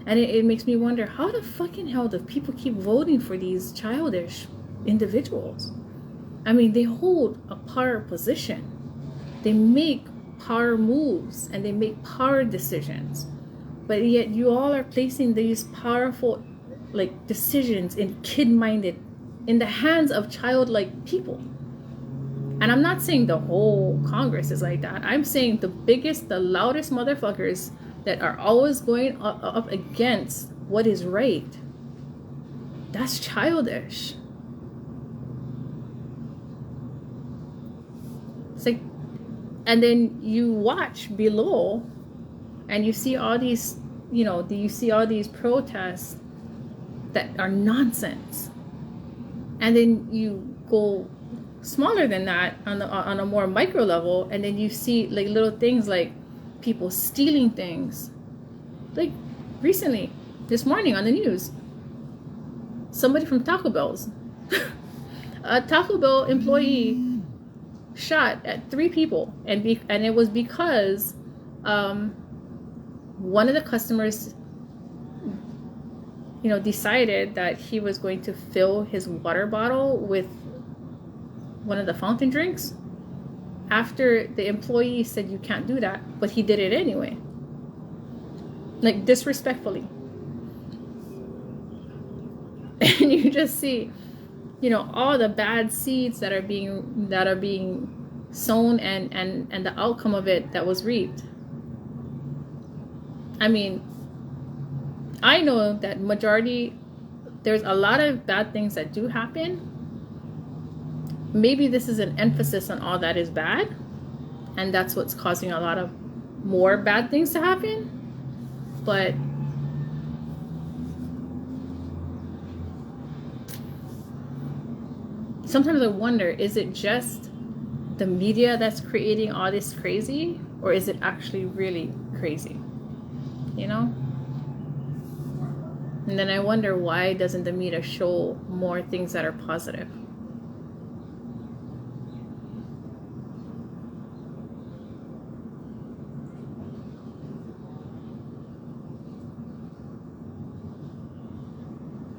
And it makes me wonder, how the fucking hell do people keep voting for these childish individuals? I mean, they hold a power position. They make power moves and they make power decisions. But yet you all are placing these powerful, like, decisions in in the hands of childlike people. And I'm not saying the whole Congress is like that. I'm saying the biggest, the loudest motherfuckers that are always going up against what is right. That's childish. It's like, and then you watch below and you see all these, you see all these protests that are nonsense. And then you go smaller than that on a more micro level, and then you see like little things like people stealing things. Like recently, this morning on the news, somebody from Taco Bell's a Taco Bell employee shot at 3 people, and it was because one of the customers decided that he was going to fill his water bottle with one of the fountain drinks after the employee said you can't do that, but he did it anyway, like disrespectfully. And you just see all the bad seeds that are being sown and the outcome of it that was reaped. I mean, I know that there's a lot of bad things that do happen. Maybe this is an emphasis on all that is bad, and that's what's causing a lot of more bad things to happen. But sometimes I wonder, is it just the media that's creating all this crazy, or is it actually really crazy? You know? And then I wonder, why doesn't the media show more things that are positive?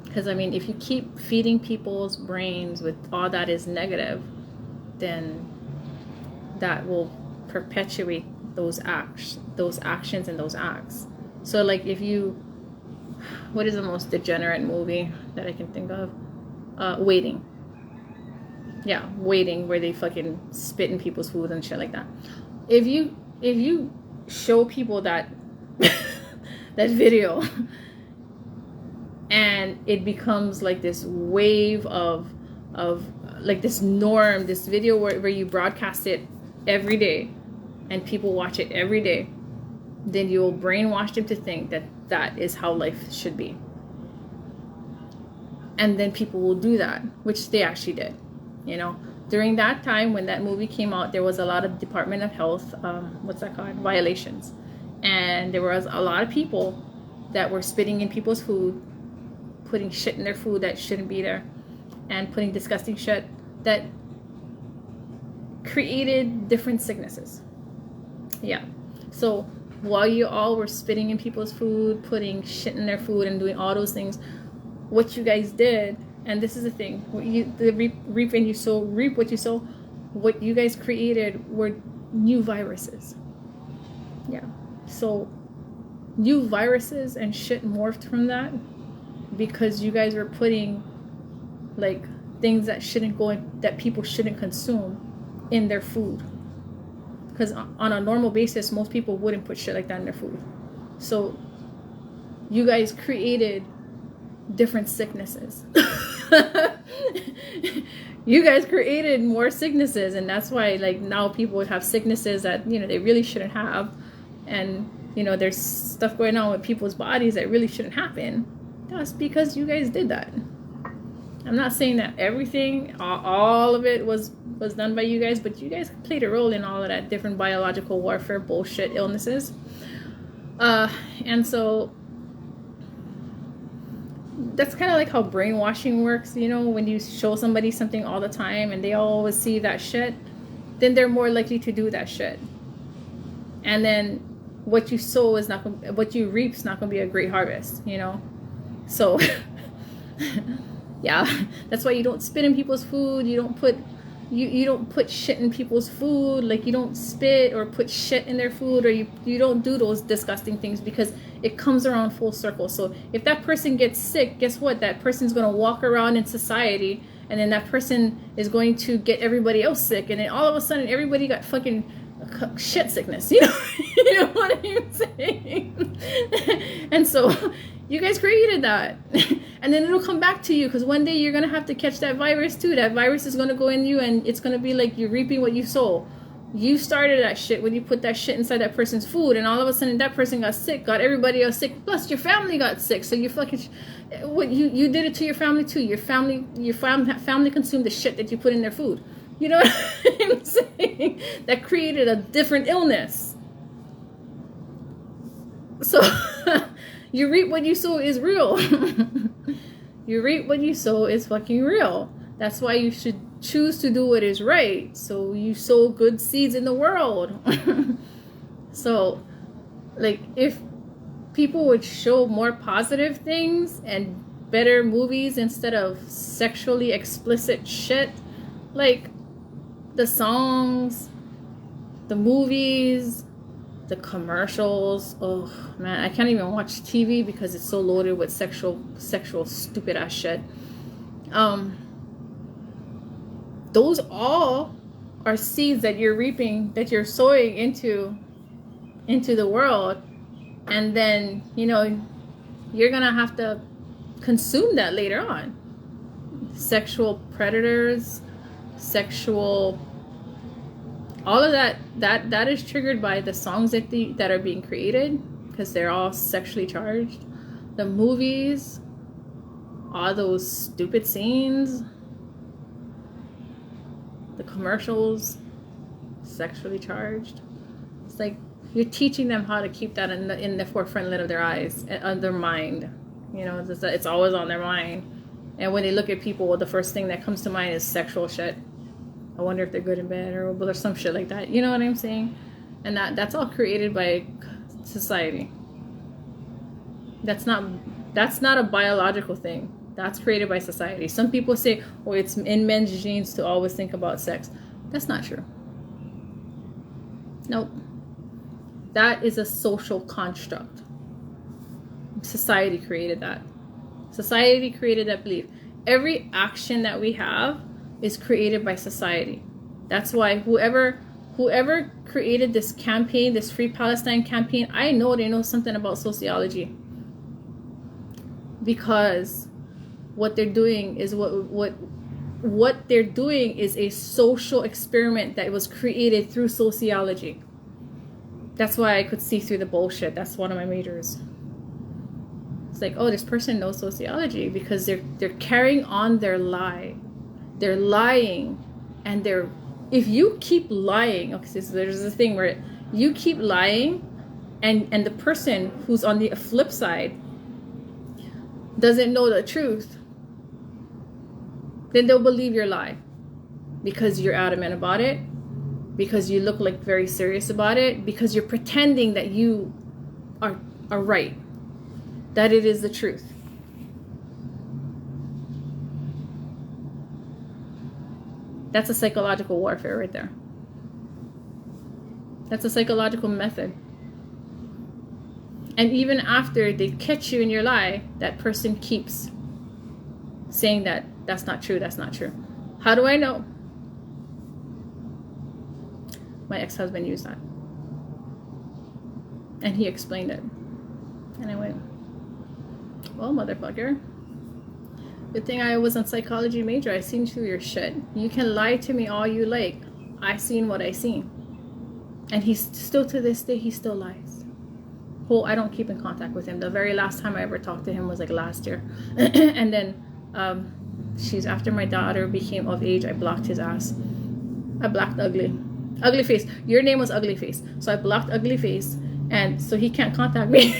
Because I mean, if you keep feeding people's brains with all that is negative, then that will perpetuate those actions and those acts. So like, if you, what is the most degenerate movie that I can think of? Waiting. Yeah, Waiting, where they fucking spit in people's food and shit like that. If you show people that that video, and it becomes like this wave of like this norm, this video where you broadcast it every day and people watch it every day, then you will brainwash them to think that that is how life should be. And then people will do that, which they actually did. You know, during that time when that movie came out, there was a lot of Department of Health, what's that called, violations. And there was a lot of people that were spitting in people's food, putting shit in their food that shouldn't be there, and putting disgusting shit that created different sicknesses. Yeah. So while you all were spitting in people's food, putting shit in their food, and doing all those things, what you guys did, and this is the thing, reap and you sow, reap what you sow. What you guys created were new viruses. Yeah. So new viruses and shit morphed from that, because you guys were putting like things that shouldn't go in, that people shouldn't consume, in their food. Because on a normal basis, most people wouldn't put shit like that in their food. So you guys created different sicknesses. You guys created more sicknesses, and that's why like now people have sicknesses that, you know, they really shouldn't have. And you know, there's stuff going on with people's bodies that really shouldn't happen. That's because you guys did that. I'm not saying that everything, all of it was done by you guys, but you guys played a role in all of that different biological warfare bullshit illnesses. And so that's kind of like how brainwashing works. You know, when you show somebody something all the time and they always see that shit, then they're more likely to do that shit. And then what you sow is not gonna, what you reap is not going to be a great harvest, you know? So, yeah, that's why you don't spit in people's food. You don't put, you don't put shit in people's food. Like, you don't spit or put shit in their food, or you don't do those disgusting things, because it comes around full circle. So if that person gets sick, guess what? That person's going to walk around in society, and then that person is going to get everybody else sick. And then all of a sudden, everybody got fucking shit sickness, you know? You know what I'm saying? And so you guys created that, and then it'll come back to you, because one day you're gonna have to catch that virus too. That virus is gonna go in you, and it's gonna be like you're reaping what you sow. You started that shit when you put that shit inside that person's food, and all of a sudden that person got sick, got everybody else sick, plus your family got sick. So you fucking, what you did it to your family too. Your family consumed the shit that you put in their food. You know what I'm saying? That created a different illness. So you reap what you sow is real. You reap what you sow is fucking real. That's why you should choose to do what is right. So you sow good seeds in the world. So, like, if people would show more positive things and better movies instead of sexually explicit shit, like the songs, the movies, the commercials. Oh man, I can't even watch TV because it's so loaded with sexual stupid ass shit. Those all are seeds that you're reaping, that you're sowing into the world, and then you're gonna have to consume that later on. Sexual predators, sexual, all of that is triggered by the songs that are being created, because they're all sexually charged. The movies, all those stupid scenes, the commercials, sexually charged. It's like you're teaching them how to keep that in the forefront of their eyes, of their mind. It's always on their mind. And when they look at people, the first thing that comes to mind is sexual shit. I wonder if they're good in bed or some shit like that. You know what I'm saying? And that's all created by society. That's not a biological thing. That's created by society. Some people say, oh, it's in men's genes to always think about sex. That's not true. Nope. That is a social construct. Society created that. Society created that belief. Every action that we have is created by society. That's why whoever created this campaign, this Free Palestine campaign, I know they know something about sociology. Because what they're doing is what they're doing is a social experiment that was created through sociology. That's why I could see through the bullshit. That's one of my majors. It's like, oh, this person knows sociology, because they're carrying on their lie. They're lying, and if you keep lying, okay, so there's this thing where you keep lying, and the person who's on the flip side doesn't know the truth, then they'll believe your lie because you're adamant about it, because you look like very serious about it, because you're pretending that you are right, that it is the truth. That's a psychological warfare right there. That's a psychological method. And even after they catch you in your lie, that person keeps saying that's not true, that's not true. How do I know? My ex-husband used that. And he explained it. And I went, well, motherfucker. Good thing I was a psychology major. I seen through your shit. You can lie to me all you like. I seen what I seen. And he's still, to this day, he still lies. I don't keep in contact with him. The very last time I ever talked to him was like last year. And then after my daughter became of age, I blocked his ass. I blocked Ugly Face. Your name was Ugly Face. So I blocked Ugly Face. And so he can't contact me.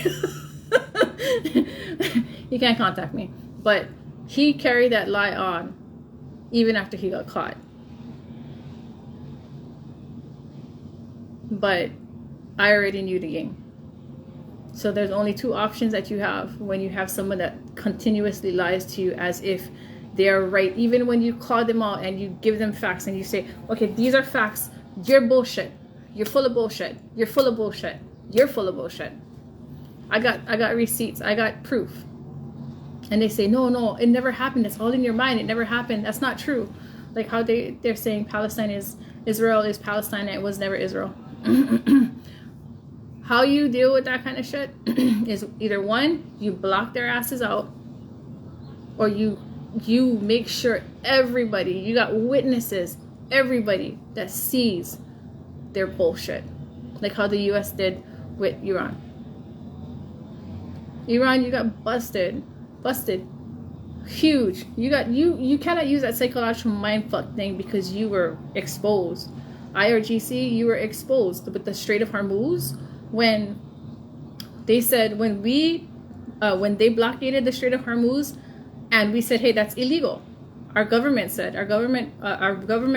He can't contact me. But he carried that lie on even after he got caught. But I already knew the game. So there's only two options that you have when you have someone that continuously lies to you as if they're right. Even when you call them out and you give them facts and you say, okay, these are facts. You're bullshit. You're full of bullshit. You're full of bullshit. You're full of bullshit. I got receipts. I got proof. And they say, no, it never happened. It's all in your mind. It never happened. That's not true. Like how they're saying Palestine is Israel is Palestine. And it was never Israel. How you deal with that kind of shit is either one, you block their asses out, or you make sure everybody, you got witnesses, everybody that sees their bullshit. Like how the US did with Iran. Iran, you got busted. Huge. You cannot use that psychological mindfuck thing because you were exposed. IRGC, you were exposed with the Strait of Hormuz. When they said, when they blockaded the Strait of Hormuz, and we said, hey, that's illegal. Our government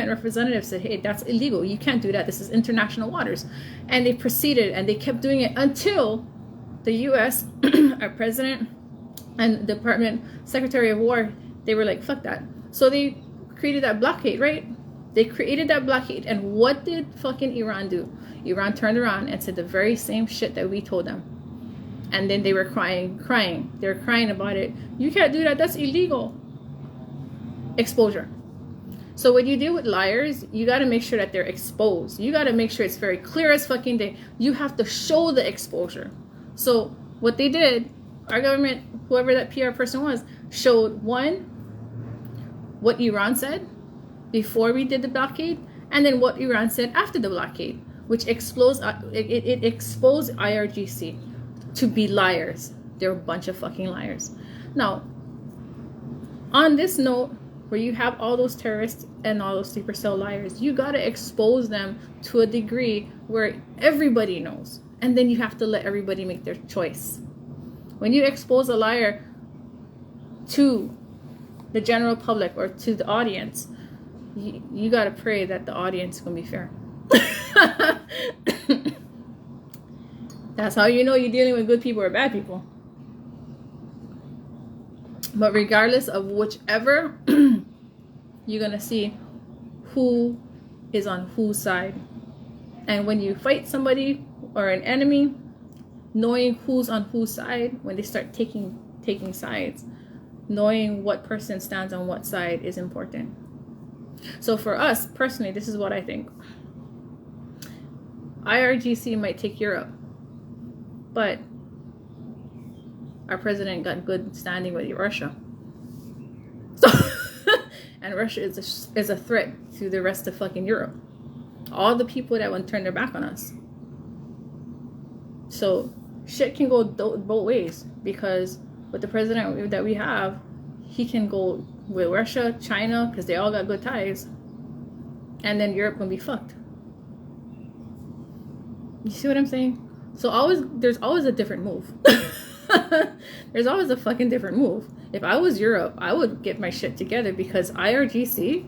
representative said, hey, that's illegal. You can't do that. This is international waters. And they proceeded and they kept doing it until the U.S., our president and Department Secretary of War, they were like, fuck that. So they created that blockade, right? They created that blockade. And what did fucking Iran do? Iran turned around and said the very same shit that we told them. And then they were crying. They were crying about it. You can't do that. That's illegal. Exposure. So when you deal with liars, you got to make sure that they're exposed. You got to make sure it's very clear as fucking day. You have to show the exposure. So what they did, our government, whoever that PR person was, showed one, what Iran said before we did the blockade, and then what Iran said after the blockade, which exposed IRGC to be liars. They're a bunch of fucking liars. Now, on this note, where you have all those terrorists and all those sleeper cell liars, you got to expose them to a degree where everybody knows. And then you have to let everybody make their choice. When you expose a liar to the general public or to the audience, you got to pray that the audience is going to be fair. That's how you know you're dealing with good people or bad people. But regardless of whichever, you're going to see who is on whose side. And when you fight somebody or an enemy, knowing who's on whose side, when they start taking sides, knowing what person stands on what side is important. So for us, personally, this is what I think. IRGC might take Europe, but our president got good standing with Russia. So, and Russia is a threat to the rest of fucking Europe. All the people that want to turn their back on us. So shit can go both ways, because with the president that we have, he can go with Russia, China, because they all got good ties, and then Europe gonna be fucked. You see what I'm saying? So there's always a different move. There's always a fucking different move. If I was Europe, I would get my shit together, because IRGC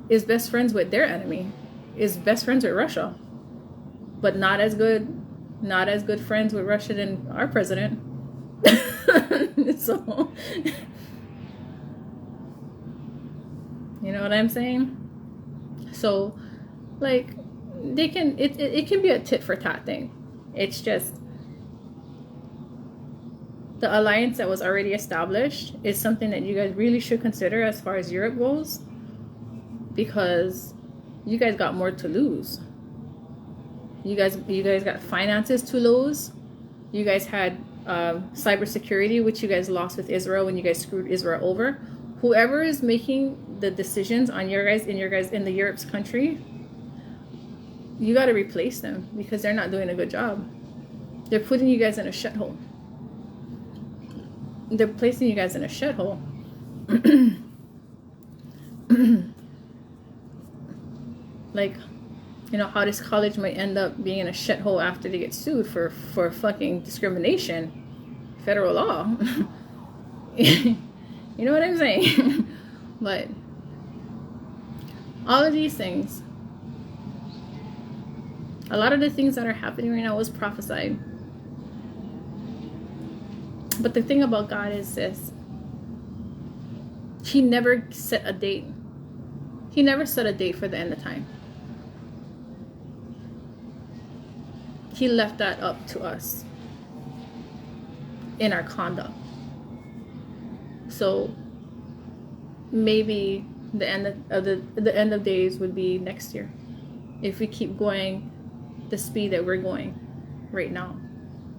is best friends with their enemy, is best friends with Russia, but not as good friends with Russia than our president. So, you know what I'm saying? So, like, it can be a tit for tat thing. It's just the alliance that was already established is something that you guys really should consider as far as Europe goes, because you guys got more to lose. You guys got finances to lose. You guys had cybersecurity, which you guys lost with Israel when you guys screwed Israel over. Whoever is making the decisions on in the Europe's country, you got to replace them, because they're not doing a good job. They're putting you guys in a shithole. They're placing you guys in a shithole. Like, you know how this college might end up being in a shithole after they get sued for fucking discrimination, federal law. You know what I'm saying? But all of these things, a lot of the things that are happening right now was prophesied. But the thing about God is this: He never set a date. He never set a date for the end of time. He left that up to us in our conduct. So maybe the end of days would be next year, if we keep going the speed that we're going right now.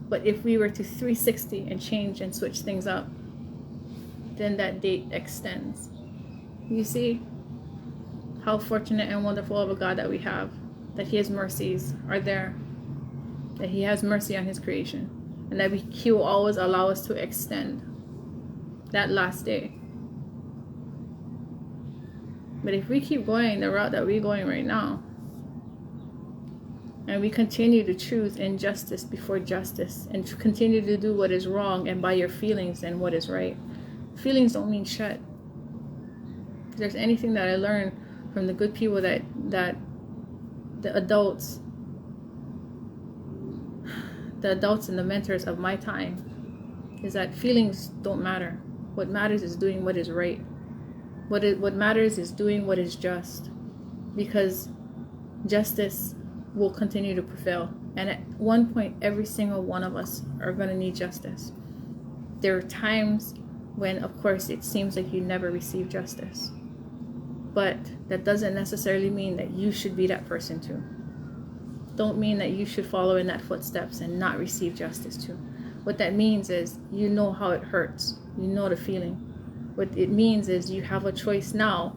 But if we were to 360 and change and switch things up, then that date extends. You see how fortunate and wonderful of a God that we have, that His mercies are there, that He has mercy on His creation, and that He will always allow us to extend that last day. But if we keep going the route that we're going right now, and we continue to choose injustice before justice, and to continue to do what is wrong and by your feelings and what is right, feelings don't mean shit. If there's anything that I learned from the good people that the adults and the mentors of my time, is that feelings don't matter. What matters is doing what is right. What matters is doing what is just, because justice will continue to prevail. And at one point, every single one of us are going to need justice. There are times when, of course, it seems like you never receive justice. But that doesn't necessarily mean that you should be that person too. Don't mean that you should follow in that footsteps and not receive justice too. What that means is you know how it hurts. You know the feeling. What it means is you have a choice now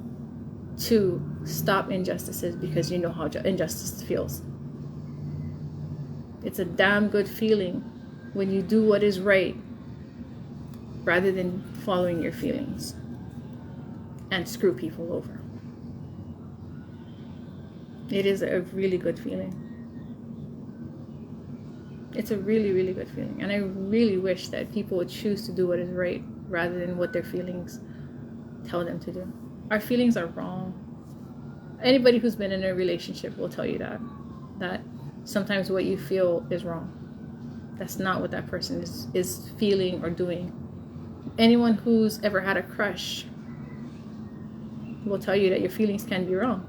to stop injustices because you know how injustice feels. It's a damn good feeling when you do what is right rather than following your feelings and screw people over. It is a really good feeling. It's a really, really good feeling. And I really wish that people would choose to do what is right rather than what their feelings tell them to do. Our feelings are wrong. Anybody who's been in a relationship will tell you that sometimes what you feel is wrong. That's not what that person is feeling or doing. Anyone who's ever had a crush will tell you that your feelings can be wrong.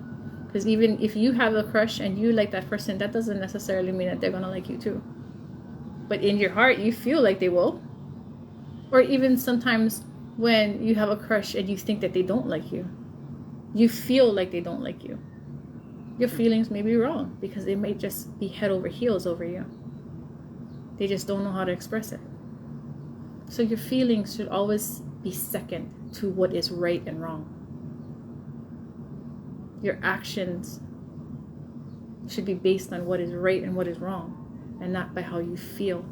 Because even if you have a crush and you like that person, that doesn't necessarily mean that they're going to like you too. But in your heart, you feel like they will. Or even sometimes when you have a crush and you think that they don't like you, you feel like they don't like you. Your feelings may be wrong because they may just be head over heels over you. They just don't know how to express it. So your feelings should always be second to what is right and wrong. Your actions should be based on what is right and what is wrong, and not by how you feel.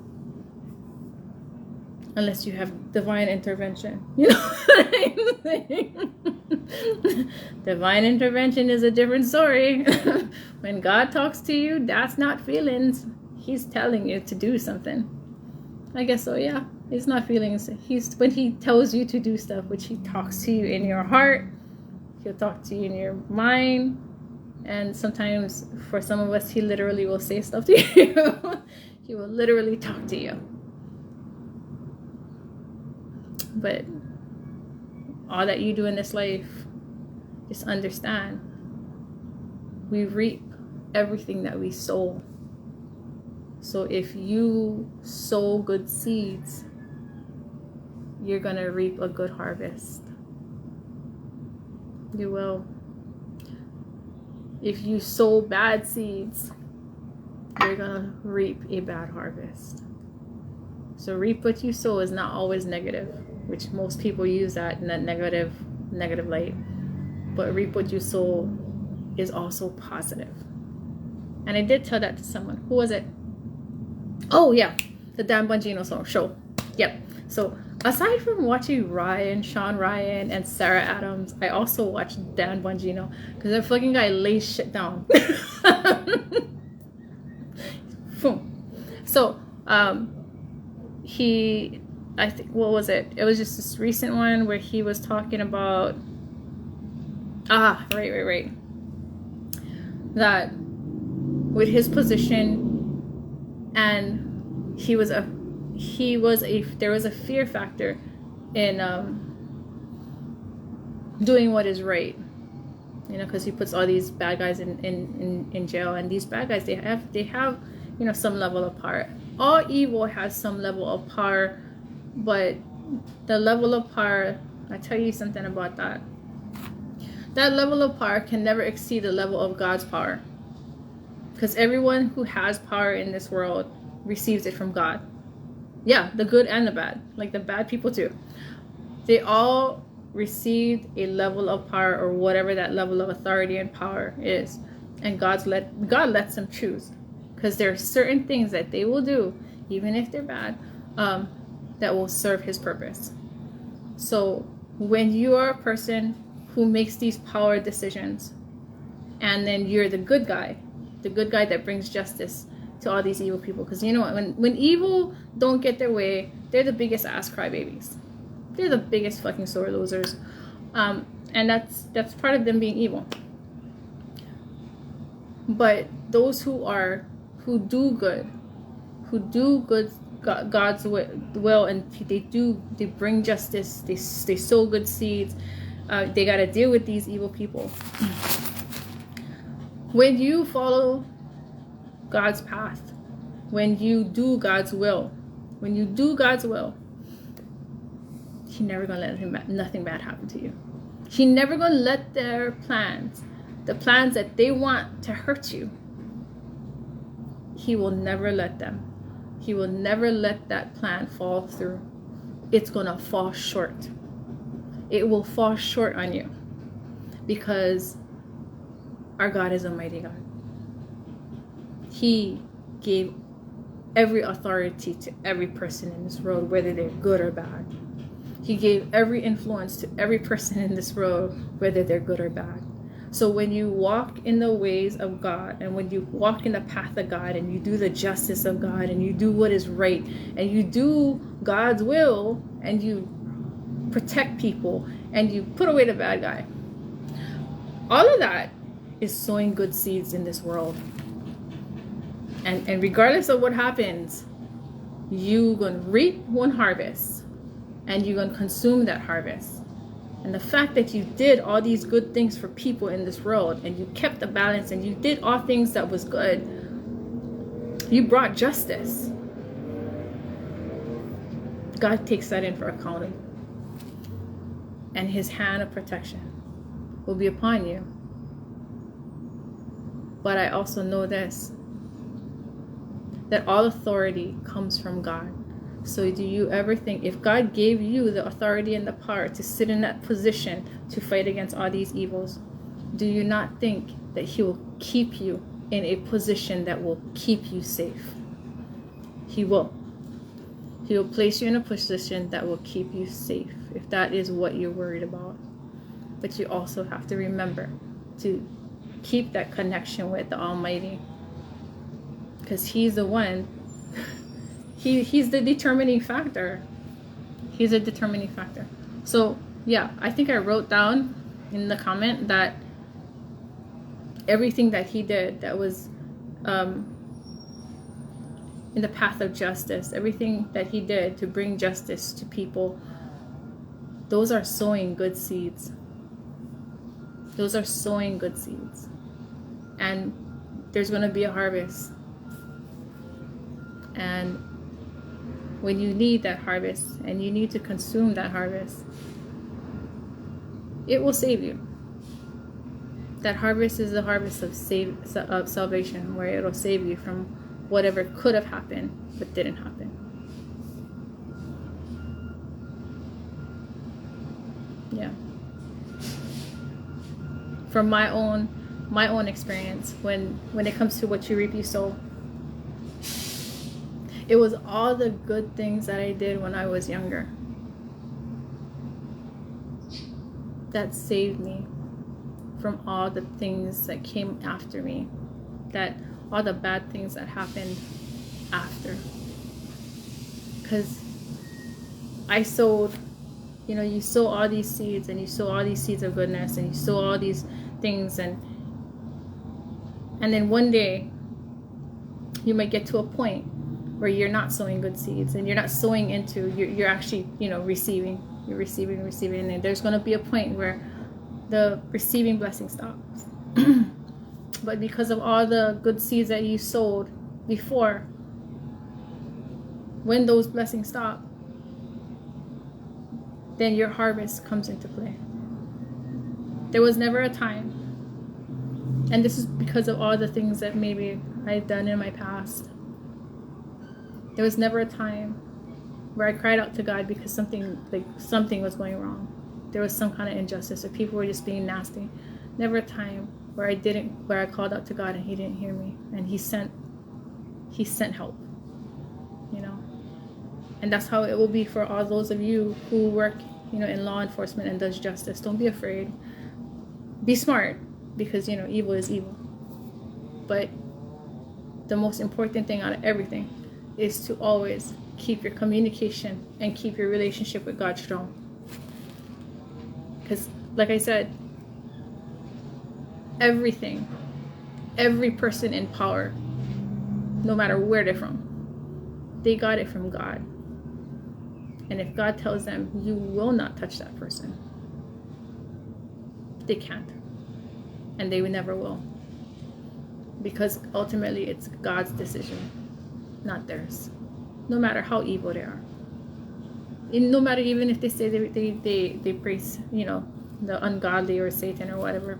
Unless you have divine intervention. You know what I'm saying? Divine intervention is a different story. When God talks to you, that's not feelings. He's telling you to do something. I guess so, yeah. It's not feelings. When he tells you to do stuff, which he talks to you in your heart, he'll talk to you in your mind. And sometimes, for some of us, he literally will say stuff to you. He will literally talk to you. But all that you do in this life, just understand, we reap everything that we sow. So if you sow good seeds, you're going to reap a good harvest. You will. If you sow bad seeds, you're going to reap a bad harvest. So reap what you sow is not always negative, which most people use that in that negative light. But reap what you sow is also positive. And I did tell that to someone. Who was it? Oh yeah, the Dan Bongino show. Yep. So aside from watching Sean Ryan, and Sarah Adams, I also watched Dan Bongino because that fucking guy lays shit down. So I think, what was it? It was just this recent one where he was talking about right. That with his position, and there was a fear factor in doing what is right, because he puts all these bad guys in jail, and these bad guys they have some level of power. All evil has some level of power, but the level of power, I tell you something about that. That level of power can never exceed the level of God's power. Because everyone who has power in this world receives it from God. Yeah, the good and the bad. Like the bad people too. They all received a level of power, or whatever that level of authority and power is. And God lets them choose. Because there are certain things that they will do, even if they're bad, that will serve his purpose. So when you are a person who makes these power decisions, and then you're the good guy that brings justice to all these evil people. Because you know what, when evil don't get their way, they're the biggest ass crybabies. They're the biggest fucking sore losers. And that's part of them being evil. But those who do good God's will, and they bring justice, they sow good seeds, they got to deal with these evil people. When you follow God's path, when you do God's will, He's never gonna let nothing bad happen to you. He never gonna let their plans, the plans that they want to hurt you, he will never let them. He will never let that plan fall through. It's gonna fall short. It will fall short on you, because our God is a mighty God. He gave every authority to every person in this world, whether they're good or bad. He gave every influence to every person in this world, whether they're good or bad. So when you walk in the ways of God, and when you walk in the path of God, and you do the justice of God, and you do what is right, and you do God's will, and you protect people, and you put away the bad guy, all of that is sowing good seeds in this world. And regardless of what happens, you're going to reap one harvest, and you're going to consume that harvest. And the fact that you did all these good things for people in this world, and you kept the balance, and you did all things that was good, you brought justice. God takes that in for accounting. And his hand of protection will be upon you. But I also know this, that all authority comes from God. So do you ever think, if God gave you the authority and the power to sit in that position to fight against all these evils, do you not think that he will keep you in a position that will keep you safe? He will. He will place you in a position that will keep you safe, if that is what you're worried about. But you also have to remember to keep that connection with the Almighty, because he's the one, he's the determining factor. He's a determining factor. So yeah, I think I wrote down in the comment that everything that he did that was in the path of justice, everything that he did to bring justice to people, those are sowing good seeds. Those are sowing good seeds. And there's going to be a harvest. And when you need that harvest, and you need to consume that harvest, it will save you. That harvest is the harvest of salvation, where it'll save you from whatever could have happened but didn't happen. Yeah. From my own experience, when it comes to what you reap, you sow, it was all the good things that I did when I was younger that saved me from all the things that came after me, that all the bad things that happened after. Because I sowed, you sow all these seeds, and you sow all these seeds of goodness, and you sow all these things, and then one day you might get to a point where you're not sowing good seeds, and you're not sowing into, you're actually, receiving, you're receiving, and there's going to be a point where the receiving blessing stops. But because of all the good seeds that you sowed before, when those blessings stop, then your harvest comes into play. There was never a time, and this is because of all the things that maybe I've done in my past, there was never a time where I cried out to God because something was going wrong. There was some kind of injustice, or people were just being nasty. Never a time where I called out to God and he didn't hear me, and he sent help. And that's how it will be for all those of you who work, in law enforcement and does justice. Don't be afraid. Be smart, because evil is evil. But the most important thing out of everything is to always keep your communication and keep your relationship with God strong. Because, like I said, every person in power, no matter where they're from, they got it from God. And if God tells them, you will not touch that person, they can't. And they never will. Because ultimately it's God's decision, not theirs. No matter how evil they are. No matter, even if they say they praise, the ungodly or Satan or whatever,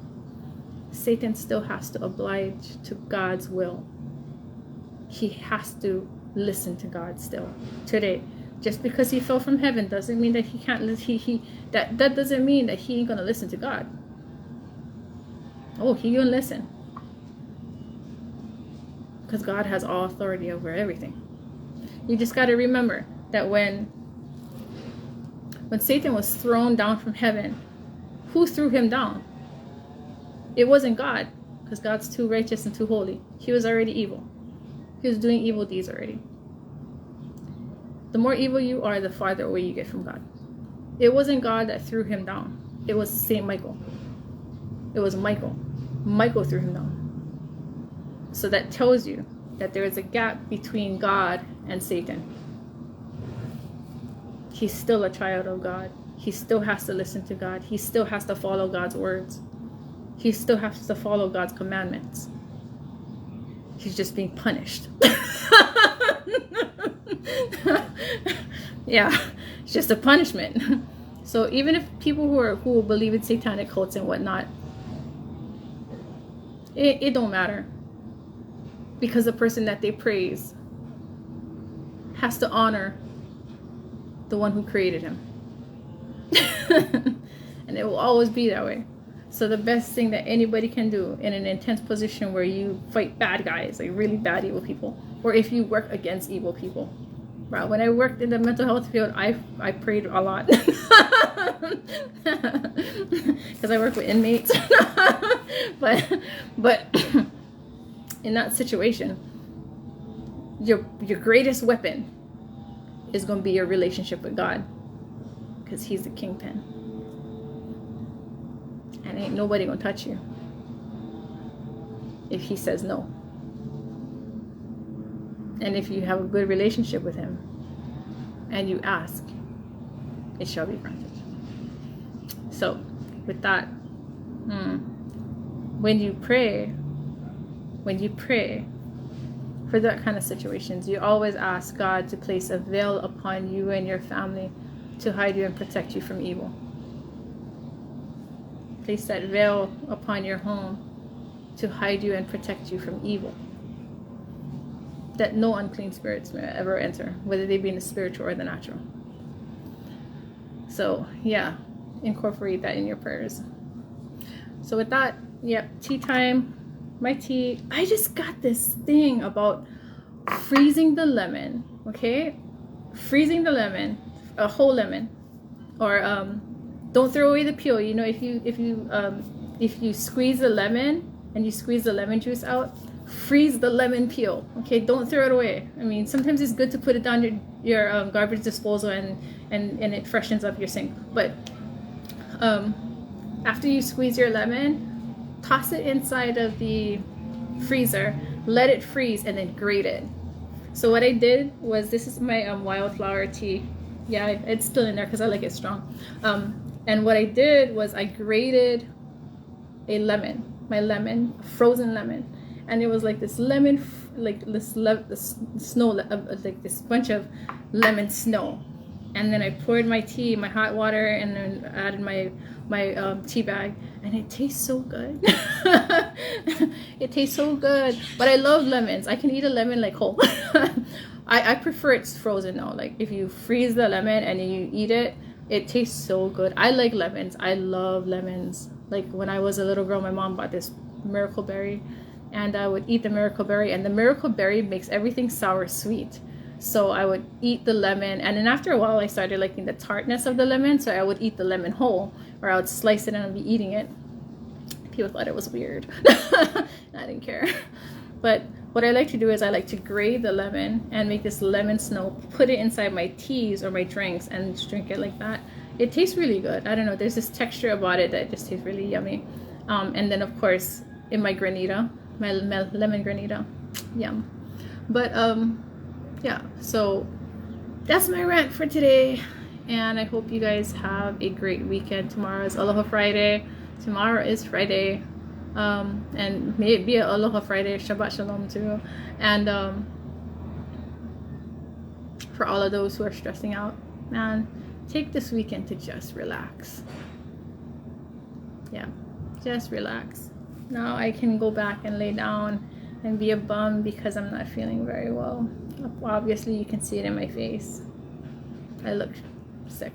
Satan still has to oblige to God's will. He has to listen to God still today. Just because he fell from heaven doesn't mean that he can't. That doesn't mean that he ain't gonna listen to God. Oh, he gonna listen, because God has all authority over everything. You just got to remember that when Satan was thrown down from heaven, who threw him down? It wasn't God, because God's too righteous and too holy. He was already evil. He was doing evil deeds already. The more evil you are, the farther away you get from God. It wasn't God that threw him down. It was Saint Michael. It was Michael. Michael threw him down. So that tells you that there is a gap between God and Satan. He's still a child of God. He still has to listen to God. He still has to follow God's words. He still has to follow God's commandments. He's just being punished. Yeah, it's just a punishment. So even if people who believe in satanic cults and whatnot, it don't matter, because the person that they praise has to honor the one who created him. And it will always be that way. So the best thing that anybody can do in an intense position where you fight bad guys, like really bad evil people, or if you work against evil people. Right? When I worked in the mental health field, I prayed a lot. Because I work with inmates. but in that situation, your greatest weapon is going to be your relationship with God, because he's the kingpin. And ain't nobody gonna touch you if he says no. And if you have a good relationship with him and you ask, it shall be granted. So with that, when you pray for that kind of situations, you always ask God to place a veil upon you and your family to hide you and protect you from evil. Place that veil upon your home to hide you and protect you from evil, that no unclean spirits may ever enter, whether they be in the spiritual or the natural. So yeah, incorporate that in your prayers. So with that, yep, tea time. My tea, I just got this thing about freezing the lemon. Okay, freezing the lemon, a whole lemon, or don't throw away the peel. You know, if you squeeze the lemon and you squeeze the lemon juice out, freeze the lemon peel. Okay, don't throw it away. I mean, sometimes it's good to put it down your garbage disposal and it freshens up your sink. But after you squeeze your lemon, toss it inside of the freezer, let it freeze, and then grate it. So what I did was, this is my wildflower tea. Yeah, it's still in there because I like it strong. And what I did was I grated a lemon, frozen lemon, and it was like this lemon, this snow, like this bunch of lemon snow. And then I poured my tea, my hot water, and then added my tea bag, and it tastes so good. It tastes so good. But I love lemons. I can eat a lemon like whole. I prefer it's frozen though. Like if you freeze the lemon and you eat it, it tastes so good. I like lemons. I love lemons. Like when I was a little girl, my mom bought this miracle berry, and I would eat the miracle berry, and the miracle berry makes everything sour sweet. So I would eat the lemon, and then after a while I started liking the tartness of the lemon, so I would eat the lemon whole, or I would slice it and I'd be eating it. People thought it was weird. I didn't care. But what I like to do is I like to grate the lemon and make this lemon snow, put it inside my teas or my drinks, and just drink it like that. It tastes really good. I don't know, there's this texture about it that just tastes really yummy. And then of course in my granita, my lemon granita, yum. But yeah, so that's my rant for today, and I hope you guys have a great weekend. Tomorrow is Aloha Friday. Tomorrow is Friday, and may it be an Aloha Friday, Shabbat Shalom too. And for all of those who are stressing out, man, take this weekend to just relax. yeah, just relax. Now I can go back and lay down and be a bum because I'm not feeling very well. Obviously, you can see it in my face. I look sick.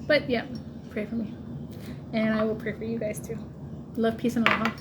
But yeah, pray for me. And I will pray for you guys too. Love, peace, and aloha.